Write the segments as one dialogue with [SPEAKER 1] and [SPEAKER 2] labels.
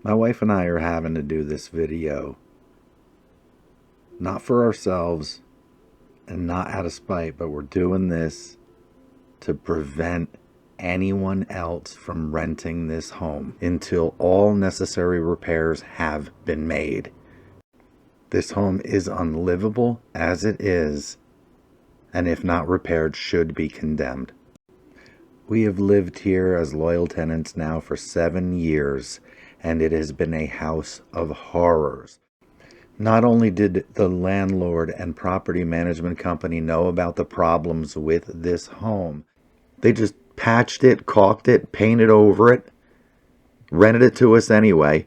[SPEAKER 1] My wife and I are having to do this video, not for ourselves and not out of spite, but we're doing this to prevent anyone else from renting this home until all necessary repairs have been made. This home is unlivable as it is, and if not repaired, should be condemned. We have lived here as loyal tenants now for 7 years, and it has been a house of horrors. Not only did the landlord and property management company know about the problems with this home, they just patched it, caulked it, painted over it, rented it to us anyway,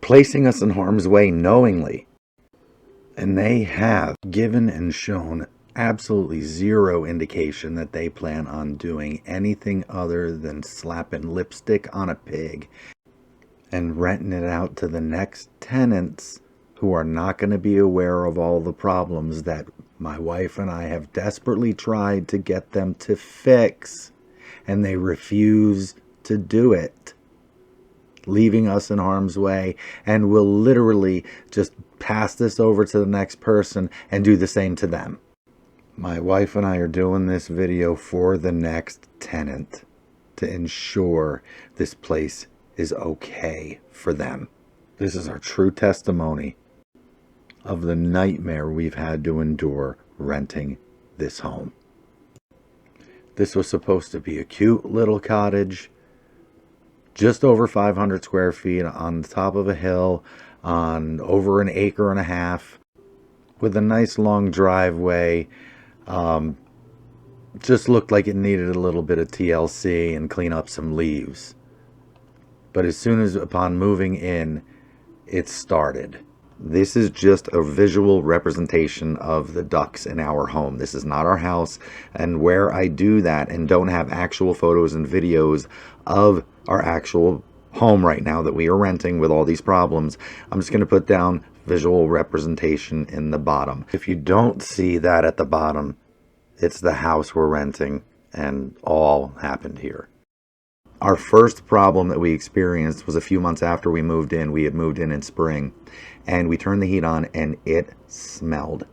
[SPEAKER 1] placing us in harm's way knowingly. And they have given and shown absolutely zero indication that they plan on doing anything other than slapping lipstick on a pig and renting it out to the next tenants who are not going to be aware of all the problems that my wife and I have desperately tried to get them to fix, and they refuse to do it, leaving us in harm's way, and will literally just pass this over to the next person and do the same to them. My wife and I are doing this video for the next tenant to ensure this place is okay for them. This is our true testimony of the nightmare we've had to endure renting this home. This was supposed to be a cute little cottage, just over 500 square feet on the top of a hill on over 1.5 acres, with a nice long driveway. Just looked like it needed a little bit of TLC and clean up some leaves. But as soon as upon moving in, it started. This is just a visual representation of the ducks in our home. This is not our house. And where I do that and don't have actual photos and videos of our actual home right now that we are renting with all these problems, I'm just going to put down visual representation in the bottom. If you don't see that at the bottom, it's the house we're renting, and all happened here. Our first problem that we experienced was a few months after we moved in. We had moved in spring, and we turned the heat on and it smelled.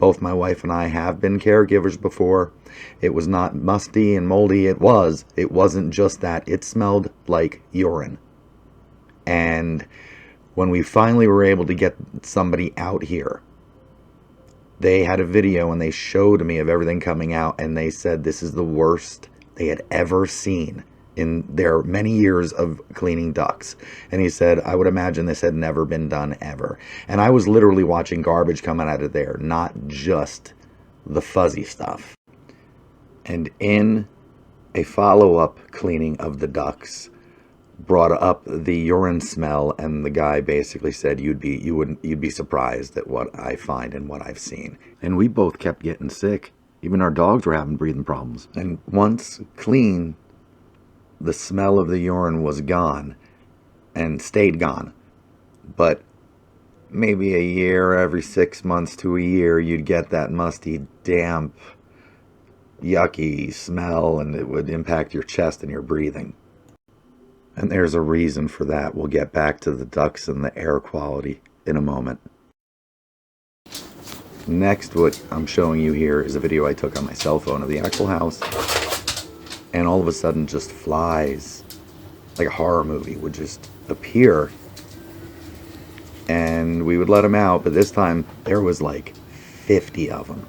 [SPEAKER 1] Both my wife and I have been caregivers before. It was not musty and moldy. It wasn't just that. It smelled like urine. And when we finally were able to get somebody out here, they had a video and they showed me of everything coming out, and they said this is the worst they had ever seen in their many years of cleaning ducks. And he said, I would imagine this had never been done ever. And I was literally watching garbage coming out of there, not just the fuzzy stuff. And in a follow-up cleaning of the ducks, brought up the urine smell, and the guy basically said you'd be surprised at what I find and what I've seen. And we both kept getting sick. Even our dogs were having breathing problems. And once clean, the smell of the urine was gone and stayed gone. But maybe a year, every 6 months to a year, you'd get that musty, damp, yucky smell, and it would impact your chest and your breathing. And there's a reason for that. We'll get back to the ducks and the air quality in a moment. Next, what I'm showing you here is a video I took on my cell phone of the actual house. And all of a sudden, just flies, like a horror movie, would just appear. And we would let them out, but this time there was like 50 of them.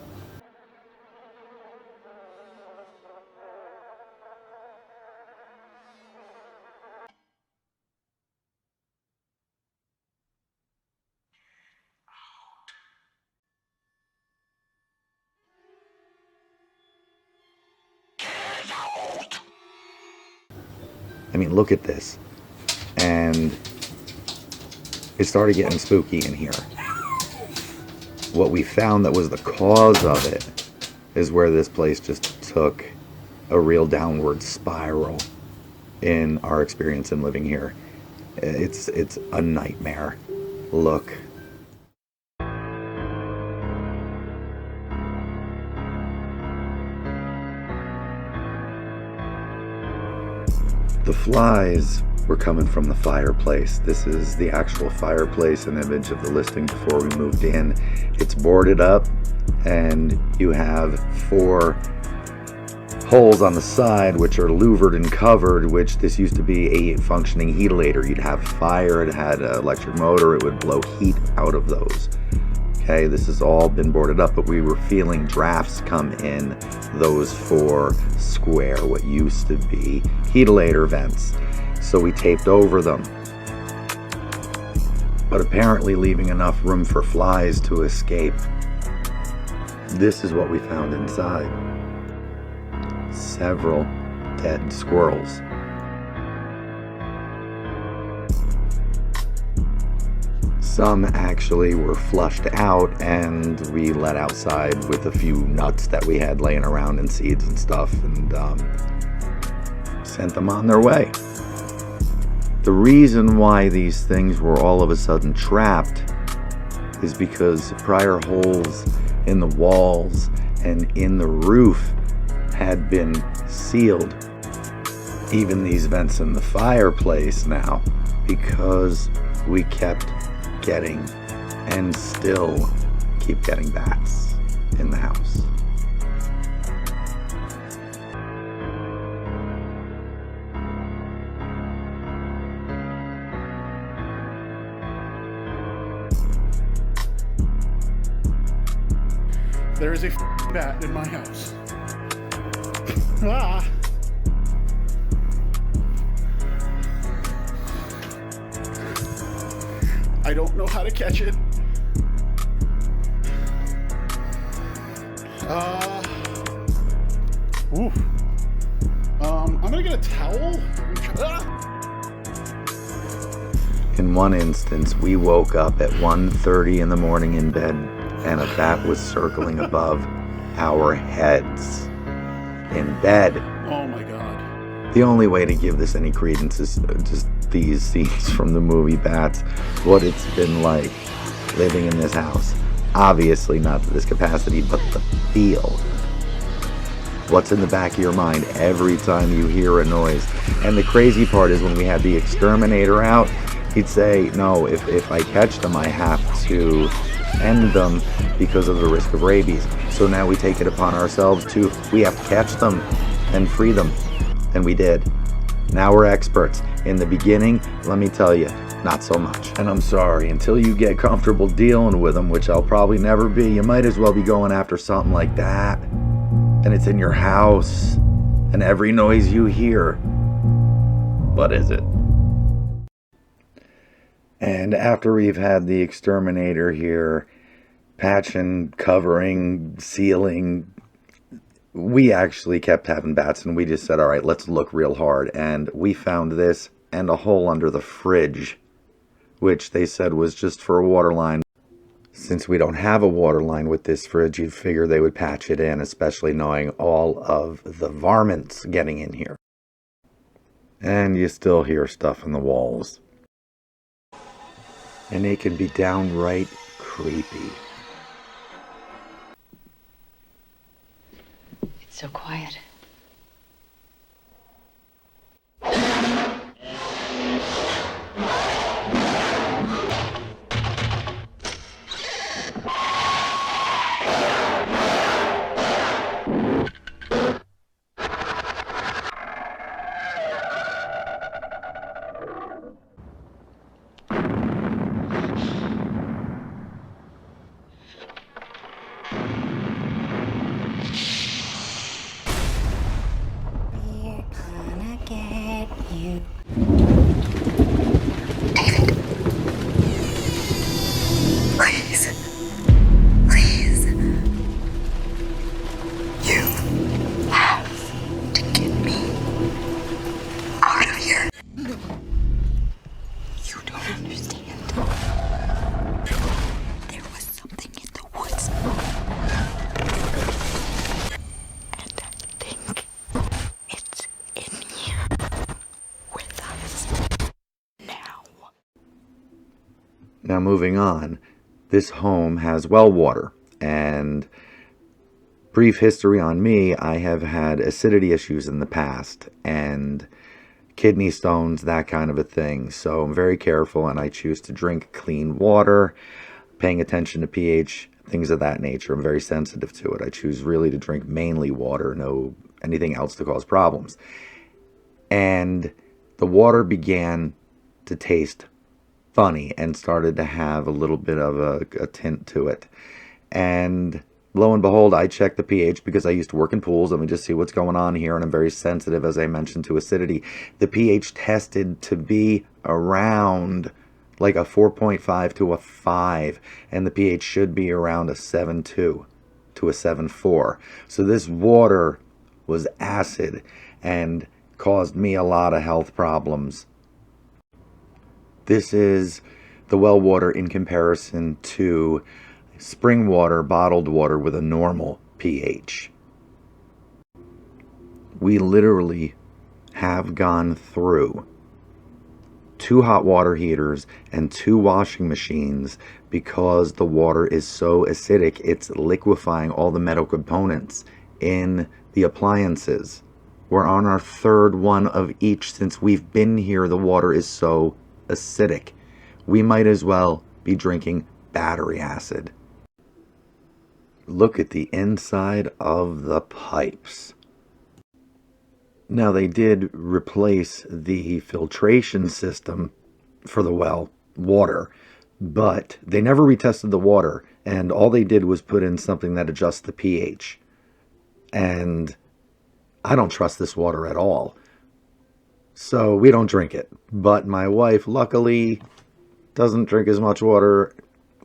[SPEAKER 1] I mean, look at this. And it started getting spooky in here. What we found that was the cause of it is where this place just took a real downward spiral in our experience in living here. It's a nightmare. Look. The flies were coming from the fireplace. This is the actual fireplace, an image of the listing before we moved in. It's boarded up, and you have 4 holes on the side which are louvered and covered, which this used to be a functioning heatilator. You'd have fire, it had an electric motor, it would blow heat out of those. Okay, this has all been boarded up, but we were feeling drafts come in those 4 square, what used to be heatilator vents. So we taped over them, but apparently leaving enough room for flies to escape. This is what we found inside. Several dead squirrels. Some actually were flushed out and we let outside with a few nuts that we had laying around and seeds and stuff, and sent them on their way. The reason why these things were all of a sudden trapped is because prior holes in the walls and in the roof had been sealed. Even these vents in the fireplace now, because we kept getting and still keep getting bats in the house.
[SPEAKER 2] There is a bat in my house. Ah. I don't know how to catch it. I'm gonna get a towel.
[SPEAKER 1] In one instance, we woke up at 1:30 in the morning in bed, and a bat was circling above our heads. In bed.
[SPEAKER 2] Oh my God.
[SPEAKER 1] The only way to give this any credence is just these scenes from the movie Bats, what it's been like living in this house. Obviously not to this capacity, but the feel. What's in the back of your mind every time you hear a noise? And the crazy part is when we had the exterminator out, he'd say, no, if I catch them, I have to end them because of the risk of rabies. So now we take it upon ourselves we have to catch them and free them. And we did. Now we're experts. In the beginning, let me tell you, not so much. And I'm sorry, until you get comfortable dealing with them, which I'll probably never be, you might as well be going after something like that. And it's in your house. And every noise you hear, what is it? And after we've had the exterminator here, patching, covering, sealing, we actually kept having bats, and we just said, all right, let's look real hard. And we found this and a hole under the fridge, which they said was just for a water line. Since we don't have a water line with this fridge, you'd figure they would patch it in, especially knowing all of the varmints getting in here. And you still hear stuff in the walls. And it can be downright creepy.
[SPEAKER 3] It's so quiet.
[SPEAKER 1] Now moving on, this home has well water, and brief history on me, I have had acidity issues in the past, and kidney stones, that kind of a thing. So I'm very careful, and I choose to drink clean water, paying attention to pH, things of that nature. I'm very sensitive to it. I choose really to drink mainly water, no anything else to cause problems. And the water began to taste funny and started to have a little bit of a tint to it. And lo and behold, I checked the pH because I used to work in pools. Let me just see what's going on here. And I'm very sensitive, as I mentioned, to acidity. The pH tested to be around like a 4.5 to a 5. And the pH should be around a 7.2 to a 7.4. So this water was acid and caused me a lot of health problems. This is the well water in comparison to spring water, bottled water with a normal pH. We literally have gone through 2 hot water heaters and 2 washing machines because the water is so acidic, it's liquefying all the metal components in the appliances. We're on our 3rd one of each since we've been here. The water is so acidic. We might as well be drinking battery acid. Look at the inside of the pipes. Now, they did replace the filtration system for the well water, but they never retested the water, and all they did was put in something that adjusts the pH. And I don't trust this water at all, so we don't drink it. But my wife, luckily, doesn't drink as much water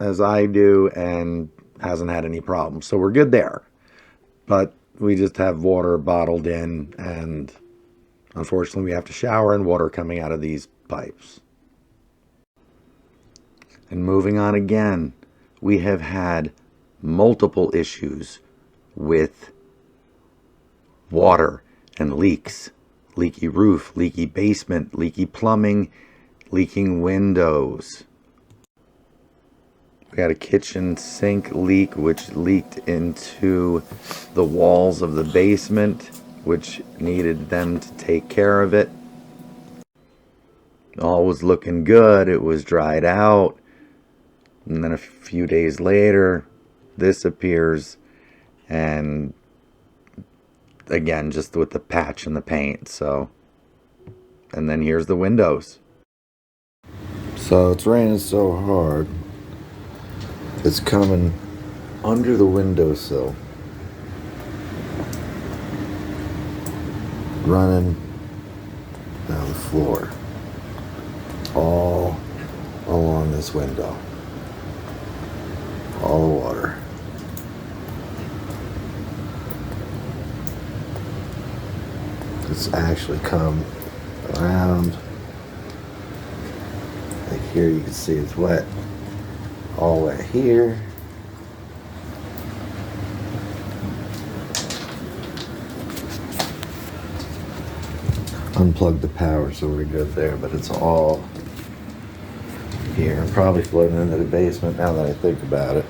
[SPEAKER 1] as I do and hasn't had any problems, so we're good there. But we just have water bottled in, and unfortunately we have to shower in water coming out of these pipes. And moving on again, we have had multiple issues with water and leaks. Leaky roof, leaky basement, leaky plumbing, leaking windows. We had a kitchen sink leak which leaked into the walls of the basement, which needed them to take care of it. All was looking good. It was dried out. And then a few days later, this appears. And again, just with the patch and the paint. So, and then here's the windows. So it's raining so hard. It's coming under the windowsill, running down the floor, all along this window, all the water. It's actually come around, like here you can see it's wet. All wet here. Unplugged the power, so we're good there, but it's all here. I'm probably floating into the basement now that I think about it.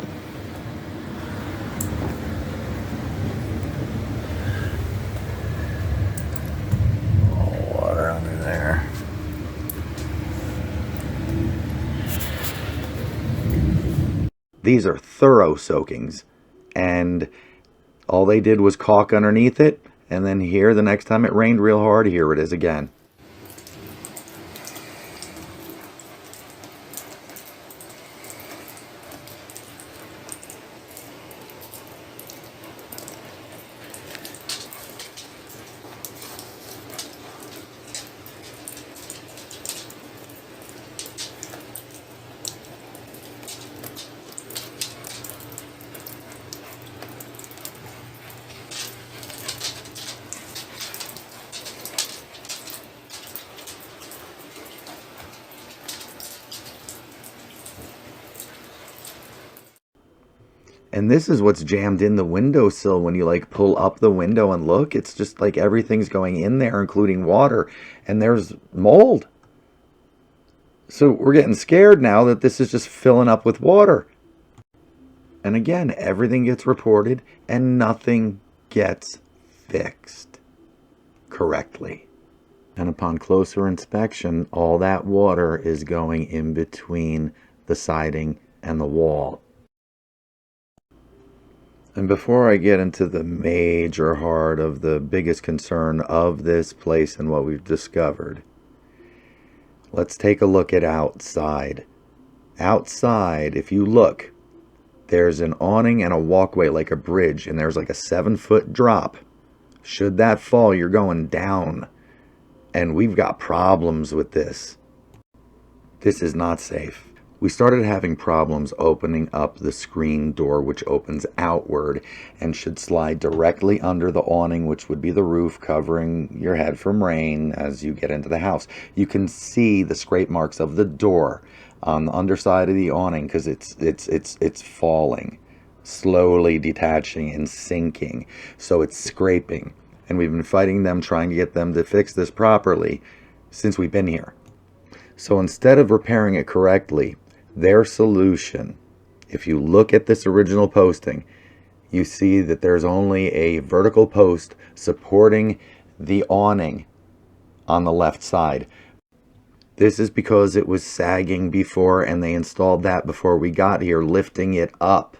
[SPEAKER 1] All water under there. These are thorough soakings, and all they did was caulk underneath it, and then here, the next time it rained real hard, here it is again. And this is what's jammed in the windowsill when you like pull up the window and look. It's just like everything's going in there, including water. And there's mold. So we're getting scared now that this is just filling up with water. And again, everything gets reported and nothing gets fixed correctly. And upon closer inspection, all that water is going in between the siding and the wall. And before I get into the major heart of the biggest concern of this place and what we've discovered, let's take a look at outside. Outside, if you look, there's an awning and a walkway like a bridge, and there's like a 7-foot drop. Should that fall, you're going down. And we've got problems with this. This is not safe. We started having problems opening up the screen door, which opens outward and should slide directly under the awning, which would be the roof covering your head from rain as you get into the house. You can see the scrape marks of the door on the underside of the awning because it's falling, slowly detaching and sinking. So it's scraping. And we've been fighting them, trying to get them to fix this properly since we've been here. So instead of repairing it correctly, their solution, if you look at this original posting, you see that there's only a vertical post supporting the awning on the left side. This is because it was sagging before, and they installed that before we got here, lifting it up.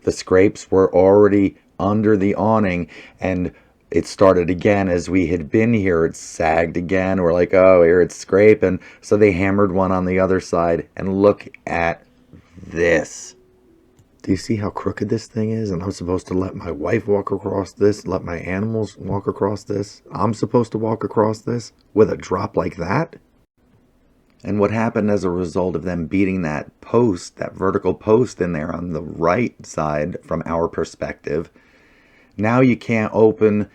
[SPEAKER 1] The scrapes were already under the awning, and it started again as we had been here. It sagged again. We're like, oh, here it's scraping. So they hammered one on the other side. And look at this. Do you see how crooked this thing is? And I'm supposed to let my wife walk across this, let my animals walk across this. I'm supposed to walk across this with a drop like that? And what happened as a result of them beating that post, that vertical post in there on the right side from our perspective, now you can't open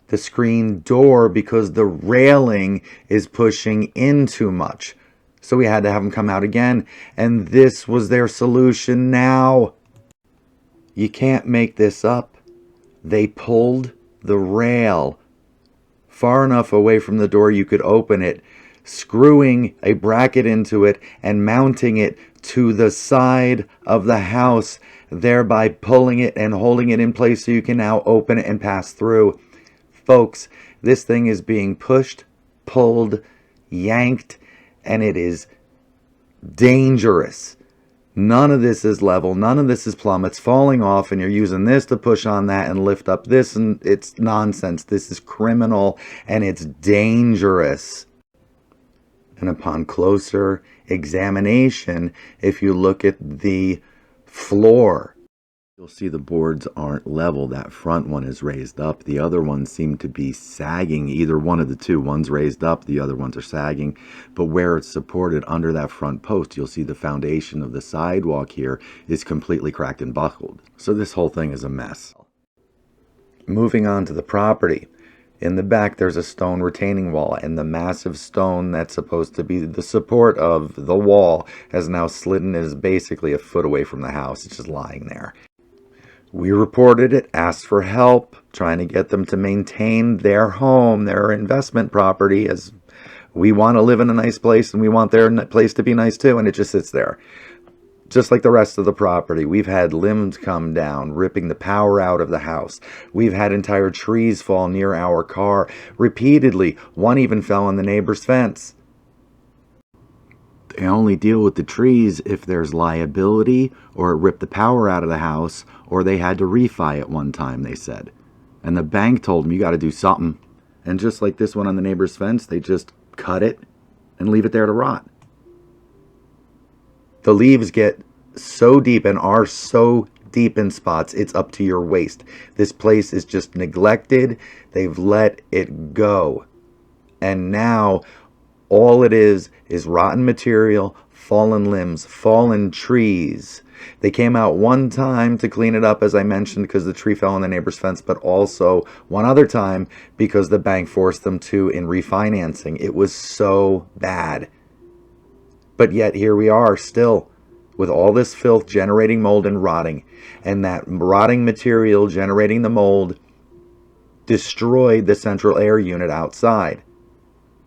[SPEAKER 1] the screen door because the railing is pushing in too much. So we had to have them come out again. And this was their solution now. You can't make this up. They pulled the rail far enough away from the door you could open it, screwing a bracket into it and mounting it to the side of the house, thereby pulling it and holding it in place so you can now open it and pass through. Folks, this thing is being pushed, pulled, yanked, and it is dangerous. None of this is level. None of this is plumb. It's falling off, and you're using this to push on that and lift up this, and it's nonsense. This is criminal, and it's dangerous. And upon closer examination, if you look at the floor, you'll see the boards aren't level. That front one is raised up. The other ones seem to be sagging. Either one of the two. One's raised up, the other ones are sagging. But where it's supported under that front post, you'll see the foundation of the sidewalk here is completely cracked and buckled. So this whole thing is a mess. Moving on to the property. In the back, there's a stone retaining wall, and the massive stone that's supposed to be the support of the wall has now slid and is basically a foot away from the house. It's just lying there. We reported it, asked for help, trying to get them to maintain their home, their investment property, as we want to live in a nice place and we want their place to be nice too, and it just sits there. Just like the rest of the property, we've had limbs come down, ripping the power out of the house. We've had entire trees fall near our car repeatedly. One even fell on the neighbor's fence. They only deal with the trees if there's liability, or it ripped the power out of the house, or they had to refi it one time, they said. And the bank told them, you got to do something. And just like this one on the neighbor's fence, they just cut it and leave it there to rot. The leaves get so deep and are so deep in spots, it's up to your waist. This place is just neglected. They've let it go. And now all it is rotten material, fallen limbs, fallen trees. They came out one time to clean it up, as I mentioned, because the tree fell on the neighbor's fence, but also one other time because the bank forced them to in refinancing. It was so bad. But yet here we are still with all this filth generating mold and rotting. And that rotting material generating the mold destroyed the central air unit outside.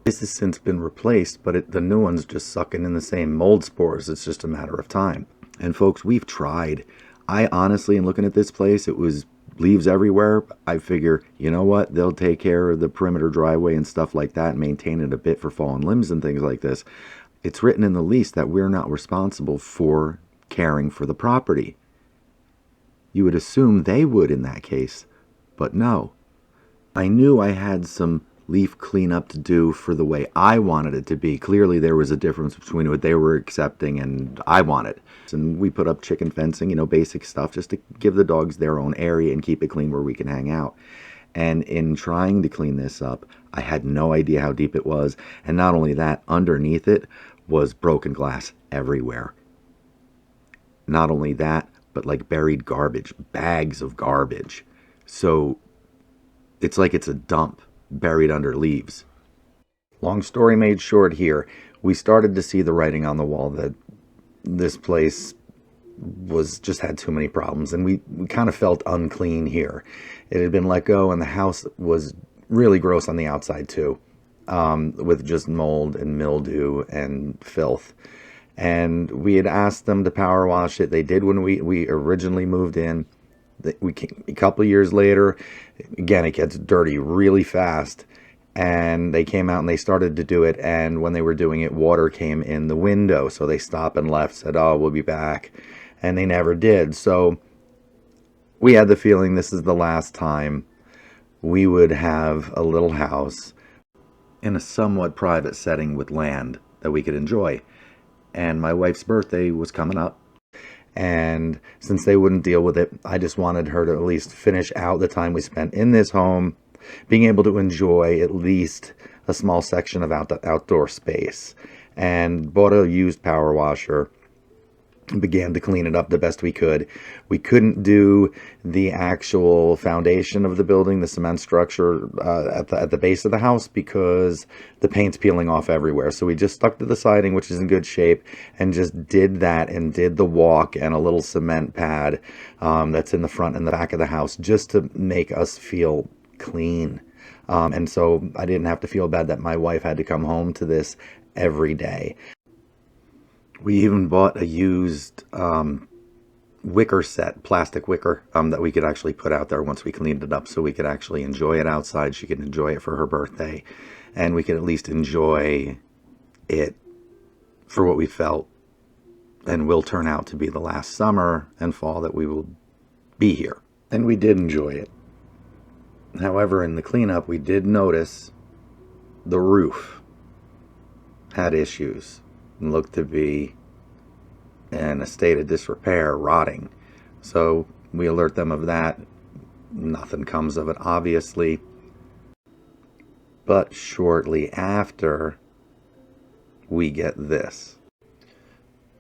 [SPEAKER 1] This has since been replaced, but the new one's just sucking in the same mold spores. It's just a matter of time. And folks, we've tried. I honestly, in looking at this place, it was leaves everywhere, I figure, you know what, they'll take care of the perimeter driveway and stuff like that, maintain it a bit for fallen limbs and things like this. It's written in the lease that we're not responsible for caring for the property. You would assume they would in that case, but no. I knew I had some leaf cleanup to do for the way I wanted it to be. Clearly there was a difference between what they were accepting and I wanted. And we put up chicken fencing, basic stuff just to give the dogs their own area and keep it clean where we can hang out. And in trying to clean this up, I had no idea how deep it was. And not only that, underneath it was broken glass everywhere. Not only that, but like buried garbage, bags of garbage. So it's like it's a dump buried under leaves. Long story made short here, we started to see the writing on the wall that this place just had too many problems, and we kind of felt unclean here. It had been let go, and the house was really gross on the outside too, with just mold and mildew and filth. And we had asked them to power wash it. They did when we originally moved in. A couple of years later, again, it gets dirty really fast, and they came out and they started to do it, and when they were doing it, water came in the window, so they stopped and left, said, oh, we'll be back, and they never did. So we had the feeling this is the last time we would have a little house in a somewhat private setting with land that we could enjoy. And my wife's birthday was coming up, and since they wouldn't deal with it, I just wanted her to at least finish out the time we spent in this home, being able to enjoy at least a small section of outdoor space. And bought a used power washer and began to clean it up the best we could. We couldn't do the actual foundation of the building, the cement structure at the base of the house, because the paint's peeling off everywhere. So we just stuck to the siding, which is in good shape, and just did that, and did the walk and a little cement pad that's in the front and the back of the house, just to make us feel clean. And so I didn't have to feel bad that my wife had to come home to this every day. We even bought a used wicker set, plastic wicker, that we could actually put out there once we cleaned it up, so we could actually enjoy it outside. She could enjoy it for her birthday, and we could at least enjoy it for what we felt and will turn out to be the last summer and fall that we will be here. And we did enjoy it. However, in the cleanup, we did notice the roof had issues and looked to be in a state of disrepair, rotting. So we alert them of that. Nothing comes of it, obviously. But shortly after, we get this.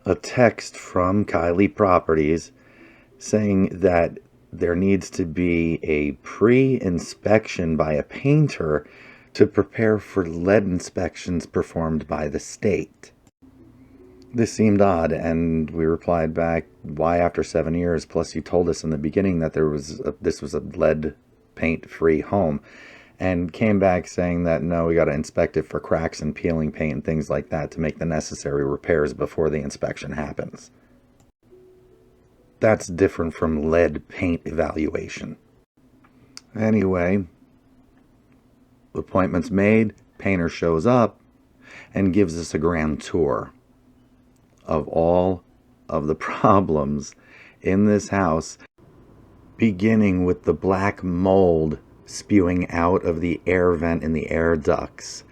[SPEAKER 1] A text from Kiely Properties saying that there needs to be a pre-inspection by a painter to prepare for lead inspections performed by the state. This seemed odd, and we replied back, why after 7 years? Plus you told us in the beginning that this was a lead paint-free home. And came back saying that, no, we got to inspect it for cracks and peeling paint and things like that to make the necessary repairs before the inspection happens. That's different from lead paint evaluation. Anyway, appointment's made, painter shows up and gives us a grand tour of all of the problems in this house, beginning with the black mold spewing out of the air vent in the air ducts.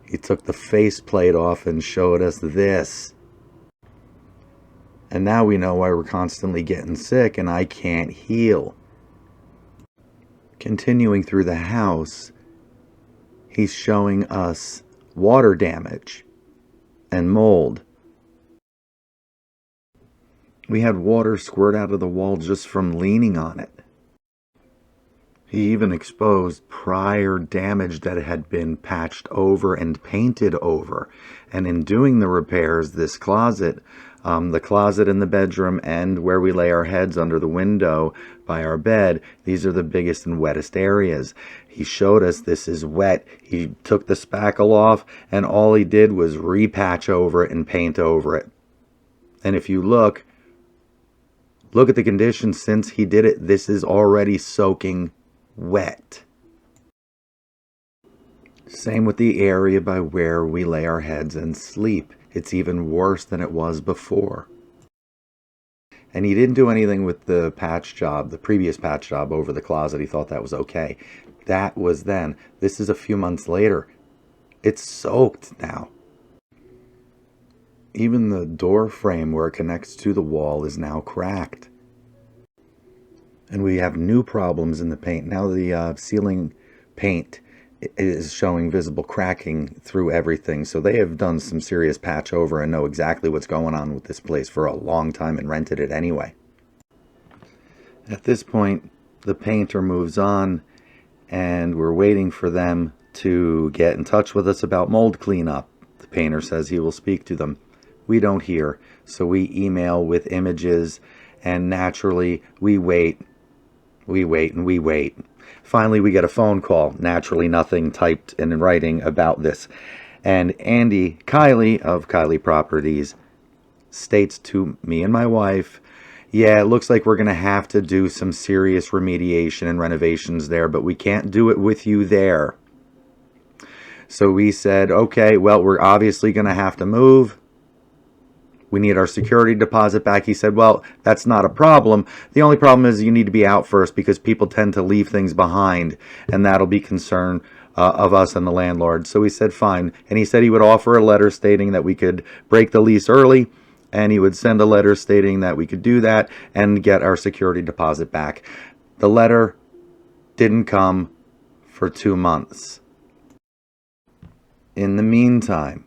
[SPEAKER 1] He took the faceplate off and showed us this. And now we know why we're constantly getting sick and I can't heal. Continuing through the house, he's showing us water damage and mold. We had water squirt out of the wall just from leaning on it. He even exposed prior damage that had been patched over and painted over. And in doing the repairs, this closet, the closet in the bedroom and where we lay our heads under the window by our bed, these are the biggest and wettest areas. He showed us this is wet. He took the spackle off and all he did was repatch over it and paint over it. And if you look, Look at the condition since he did it. This is already soaking wet. Same with the area by where we lay our heads and sleep. It's even worse than it was before. And he didn't do anything with the patch job, the previous patch job over the closet. He thought that was okay. That was then. This is a few months later. It's soaked now. Even the door frame where it connects to the wall is now cracked. And we have new problems in the paint. Now the ceiling paint is showing visible cracking through everything. So they have done some serious patch over and know exactly what's going on with this place for a long time and rented it anyway. At this point, the painter moves on and we're waiting for them to get in touch with us about mold cleanup. The painter says he will speak to them. We don't hear, so we email with images, and naturally we wait, and we wait. Finally, we get a phone call, naturally nothing typed in writing about this. And Andy Kiely of Kiely Properties states to me and my wife, yeah, it looks like we're going to have to do some serious remediation and renovations there, but we can't do it with you there. So we said, okay, well, we're obviously going to have to move. We need our security deposit back. He said, well, that's not a problem. The only problem is you need to be out first because people tend to leave things behind, and that'll be concern of us and the landlord. So we said, fine. And he said he would offer a letter stating that we could break the lease early, and he would send a letter stating that we could do that and get our security deposit back. The letter didn't come for 2 months. In the meantime,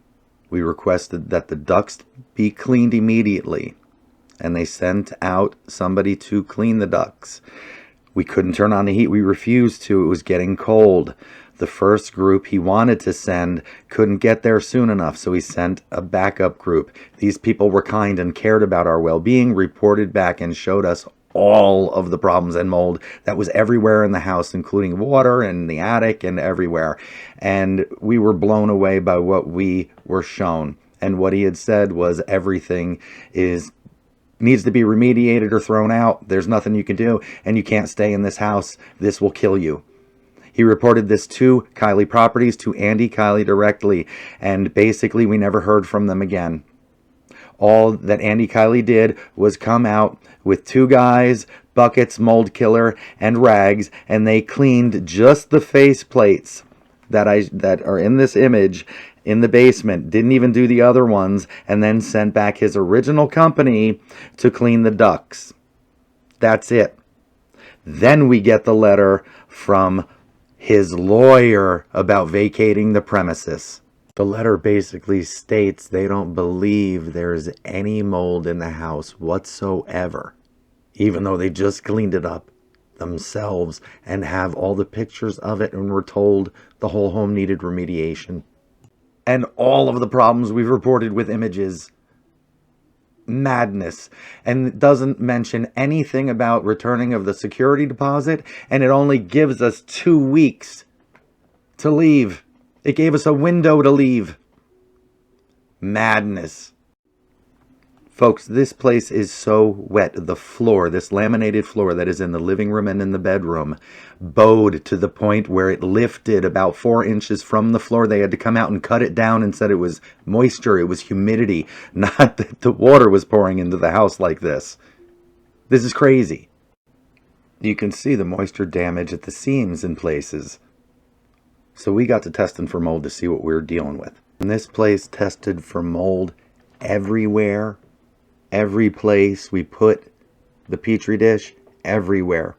[SPEAKER 1] we requested that the ducts be cleaned immediately, and they sent out somebody to clean the ducts. We couldn't turn on the heat. We refused to. It was getting cold. The first group he wanted to send couldn't get there soon enough, so he sent a backup group. These people were kind and cared about our well-being, reported back, and showed us all of the problems and mold that was everywhere in the house, including water and the attic and everywhere. And we were blown away by what we were shown. And what he had said was everything needs to be remediated or thrown out. There's nothing you can do, and you can't stay in this house. This will kill you. He reported this to Kiely Properties, to Andy Kiely directly, and basically we never heard from them again. All that Andy Kiely did was come out with 2 guys, buckets, mold killer, and rags, and they cleaned just the face plates that are in this image in the basement. Didn't even do the other ones, and then sent back his original company to clean the ducts. That's it. Then we get the letter from his lawyer about vacating the premises. The letter basically states they don't believe there's any mold in the house whatsoever, even though they just cleaned it up themselves and have all the pictures of it and were told the whole home needed remediation. And all of the problems we've reported with images. Madness. And it doesn't mention anything about returning of the security deposit, and it only gives us 2 weeks to leave. It gave us a window to leave. Madness. Folks, this place is so wet. The floor, this laminated floor that is in the living room and in the bedroom, bowed to the point where it lifted about 4 inches from the floor. They had to come out and cut it down and said it was moisture, it was humidity, not that the water was pouring into the house like this. This is crazy. You can see the moisture damage at the seams in places. So we got to testing for mold to see what we were dealing with. And this place tested for mold everywhere. Every place we put the petri dish, everywhere.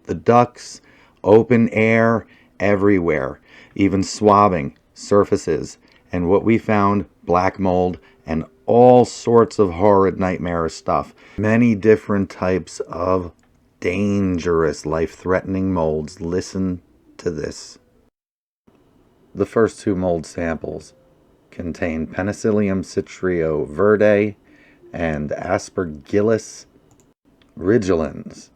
[SPEAKER 1] The ducts, open air, everywhere. Even swabbing, surfaces. And what we found, black mold and all sorts of horrid nightmare stuff. Many different types of dangerous, life-threatening molds. Listen to this. The first 2 mold samples contain Penicillium citrio verde and Aspergillus rigilans.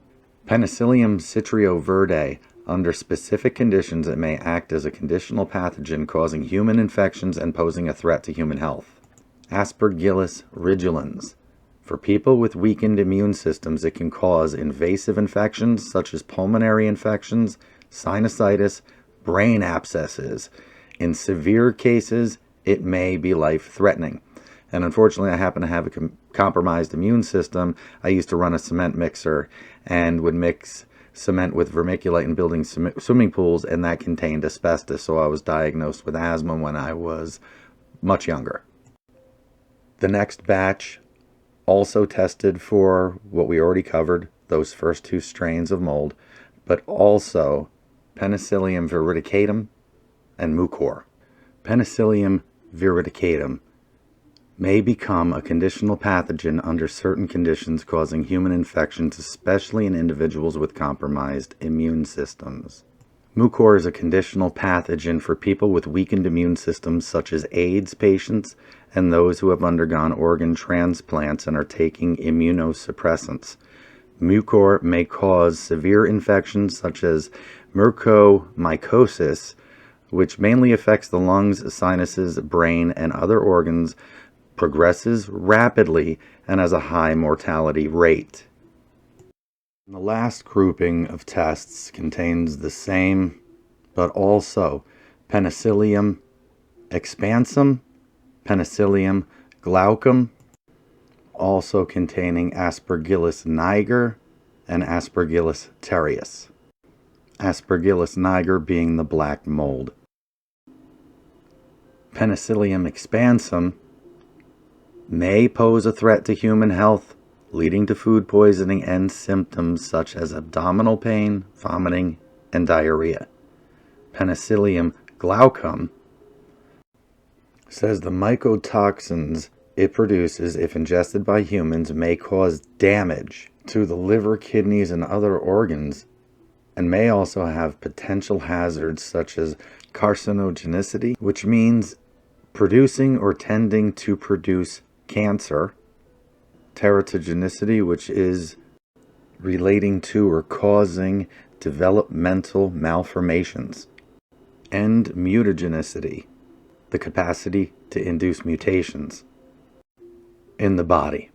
[SPEAKER 1] Penicillium citrio verde, under specific conditions, it may act as a conditional pathogen causing human infections and posing a threat to human health. Aspergillus rigilans, For people with weakened immune systems, it can cause invasive infections such as pulmonary infections, sinusitis, brain abscesses. In severe cases, it may be life-threatening. And unfortunately, I happen to have a compromised immune system. I used to run a cement mixer and would mix cement with vermiculite in building swimming pools, and that contained asbestos. So I was diagnosed with asthma when I was much younger. The next batch also tested for what we already covered, those first two strains of mold, but also Penicillium veridicatum and Mucor. Penicillium veridicatum may become a conditional pathogen under certain conditions, causing human infections, especially in individuals with compromised immune systems. Mucor is a conditional pathogen for people with weakened immune systems, such as AIDS patients and those who have undergone organ transplants and are taking immunosuppressants. Mucor may cause severe infections such as mucormycosis, which mainly affects the lungs, sinuses, brain, and other organs, progresses rapidly, and has a high mortality rate. The last grouping of tests contains the same, but also Penicillium expansum, Penicillium glaucum, also containing Aspergillus Niger and Aspergillus terreus. Aspergillus Niger being the black mold. Penicillium expansum may pose a threat to human health, leading to food poisoning and symptoms such as abdominal pain, vomiting, and diarrhea. Penicillium glaucum says the mycotoxins it produces, if ingested by humans, may cause damage to the liver, kidneys, and other organs, and may also have potential hazards such as carcinogenicity, which means producing or tending to produce cancer, teratogenicity, which is relating to or causing developmental malformations, and mutagenicity, the capacity to induce mutations in the body.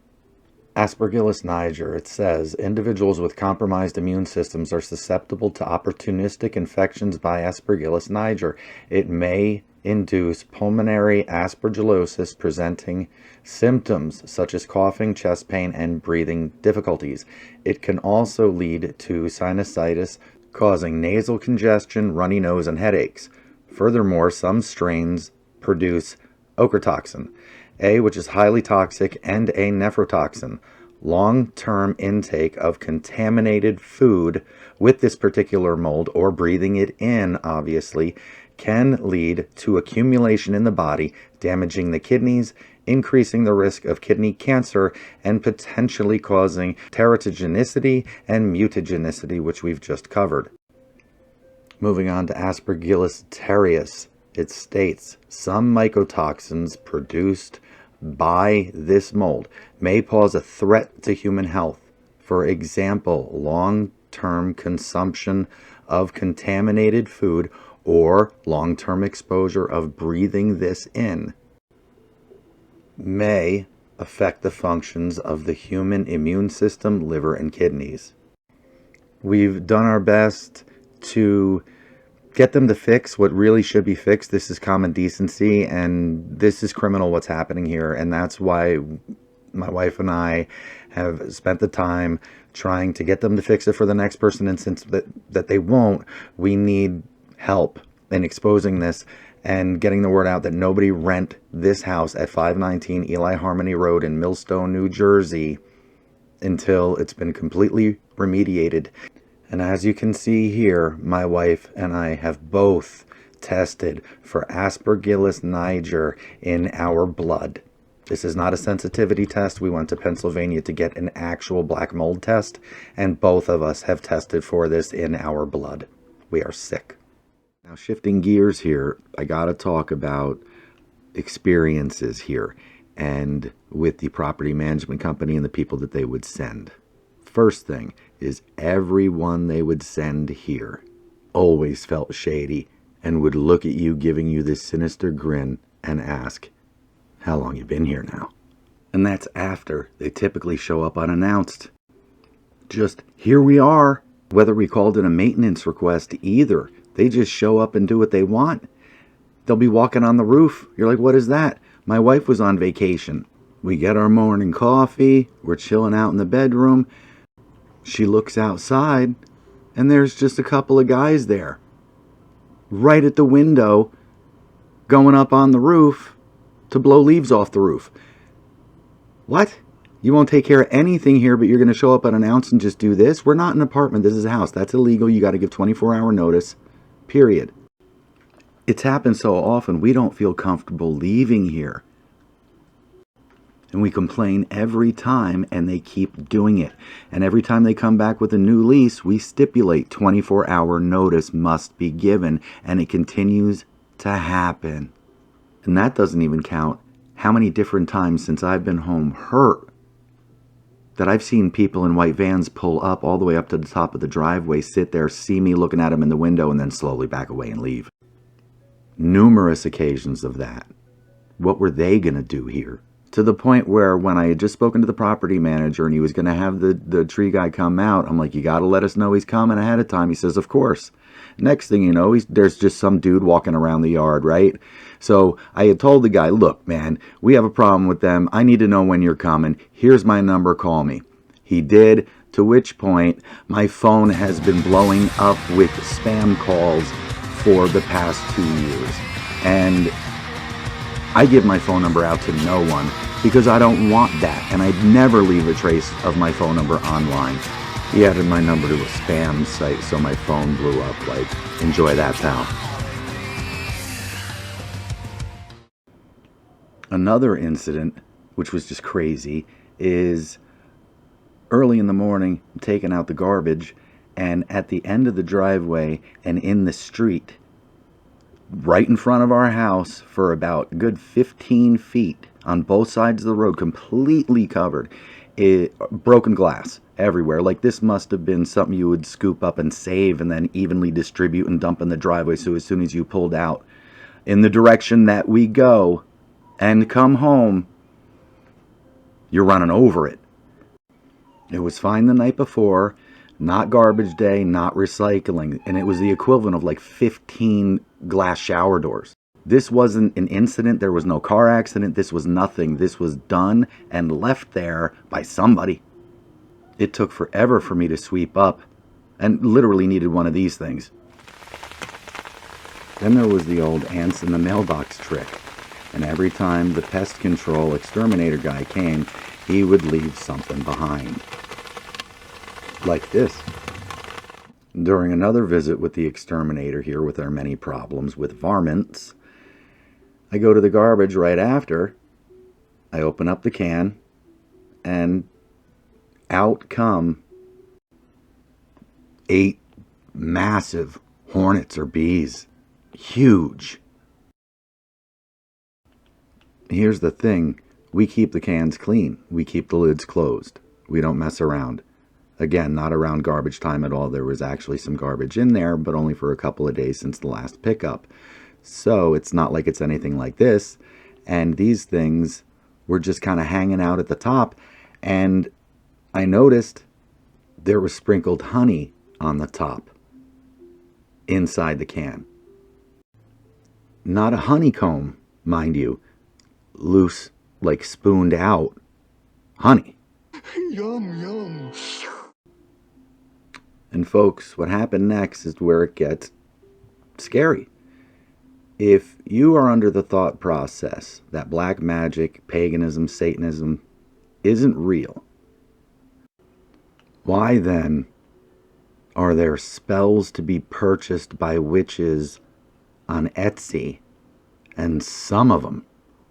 [SPEAKER 1] Aspergillus Niger, it says, individuals with compromised immune systems are susceptible to opportunistic infections by Aspergillus Niger. It may induce pulmonary aspergillosis, presenting symptoms such as coughing, chest pain, and breathing difficulties. It can also lead to sinusitis, causing nasal congestion, runny nose, and headaches. Furthermore, some strains produce ochratoxin, which is highly toxic, and a nephrotoxin. Long-term intake of contaminated food with this particular mold, or breathing it in, obviously, can lead to accumulation in the body, damaging the kidneys, increasing the risk of kidney cancer, and potentially causing teratogenicity and mutagenicity, which we've just covered. Moving on to Aspergillus terreus, it states some mycotoxins produced by this mold may pose a threat to human health. For example, long-term consumption of contaminated food or long-term exposure of breathing this in may affect the functions of the human immune system, liver, and kidneys. We've done our best to get them to fix what really should be fixed. This is common decency, and this is criminal what's happening here, and that's why my wife and I have spent the time trying to get them to fix it for the next person, and since that they won't, we need help in exposing this and getting the word out that nobody rent this house at 519 Ely Harmony Road in Millstone, New Jersey until it's been completely remediated. And as you can see here, my wife and I have both tested for Aspergillus Niger in our blood. This is not a sensitivity test. We went to Pennsylvania to get an actual black mold test, and both of us have tested for this in our blood. We are sick. Now, shifting gears here, I gotta talk about experiences here and with the property management company and the people that they would send. First thing is, everyone they would send here always felt shady and would look at you giving you this sinister grin and ask, how long you been here now? And that's after they typically show up unannounced. Just, here we are. Whether we called it a maintenance request, either. They just show up and do what they want. They'll be walking on the roof. You're like, what is that? My wife was on vacation. We get our morning coffee. We're chilling out in the bedroom. She looks outside, and there's just a couple of guys there. Right at the window, going up on the roof to blow leaves off the roof. What? You won't take care of anything here, but you're going to show up unannounced and just do this? We're not an apartment. This is a house. That's illegal. You got to give 24-hour notice. Period. It's happened so often, we don't feel comfortable leaving here. And we complain every time, and they keep doing it. And every time they come back with a new lease, we stipulate 24-hour notice must be given, and it continues to happen. And that doesn't even count how many different times since I've been home hurt that I've seen people in white vans pull up all the way up to the top of the driveway, sit there, see me looking at them in the window, and then slowly back away and leave. Numerous occasions of that. What were they going to do here? To the point where when I had just spoken to the property manager and he was going to have the tree guy come out, I'm like, you got to let us know he's coming ahead of time. He says, of course. Next thing you know, there's just some dude walking around the yard, right? So I had told the guy, look, man, we have a problem with them. I need to know when you're coming. Here's my number. Call me. He did, to which point my phone has been blowing up with spam calls for the past 2 years. And I give my phone number out to no one because I don't want that. And I'd never leave a trace of my phone number online. He added my number to a spam site, so my phone blew up. Like, enjoy that, pal. Another incident, which was just crazy, is early in the morning, I'm taking out the garbage, and at the end of the driveway and in the street, right in front of our house for about a good 15 feet on both sides of the road, completely covered, broken glass everywhere. Like, this must have been something you would scoop up and save and then evenly distribute and dump in the driveway, so as soon as you pulled out in the direction that we go and come home, you're running over it. It was fine the night before, not garbage day, not recycling, and it was the equivalent of like 15 glass shower doors. This wasn't an incident. There was no car accident. This was nothing. This was done and left there by somebody. It took forever for me to sweep up and literally needed one of these things. Then there was the old ants in the mailbox trick. And every time the pest control exterminator guy came, he would leave something behind. Like this. During another visit with the exterminator here with our many problems with varmints, I go to the garbage right after. I open up the can, and out come 8 massive hornets or bees. Huge. Here's the thing. We keep the cans clean. We keep the lids closed. We don't mess around. Again, not around garbage time at all. There was actually some garbage in there, but only for a couple of days since the last pickup. So it's not like it's anything like this. And these things were just kind of hanging out at the top. And I noticed there was sprinkled honey on the top inside the can. Not a honeycomb, mind you. Loose, like spooned out honey.
[SPEAKER 2] Yum, yum.
[SPEAKER 1] And folks, what happened next is where it gets scary. If you are under the thought process that black magic, paganism, Satanism isn't real, why then are there spells to be purchased by witches on Etsy? And some of them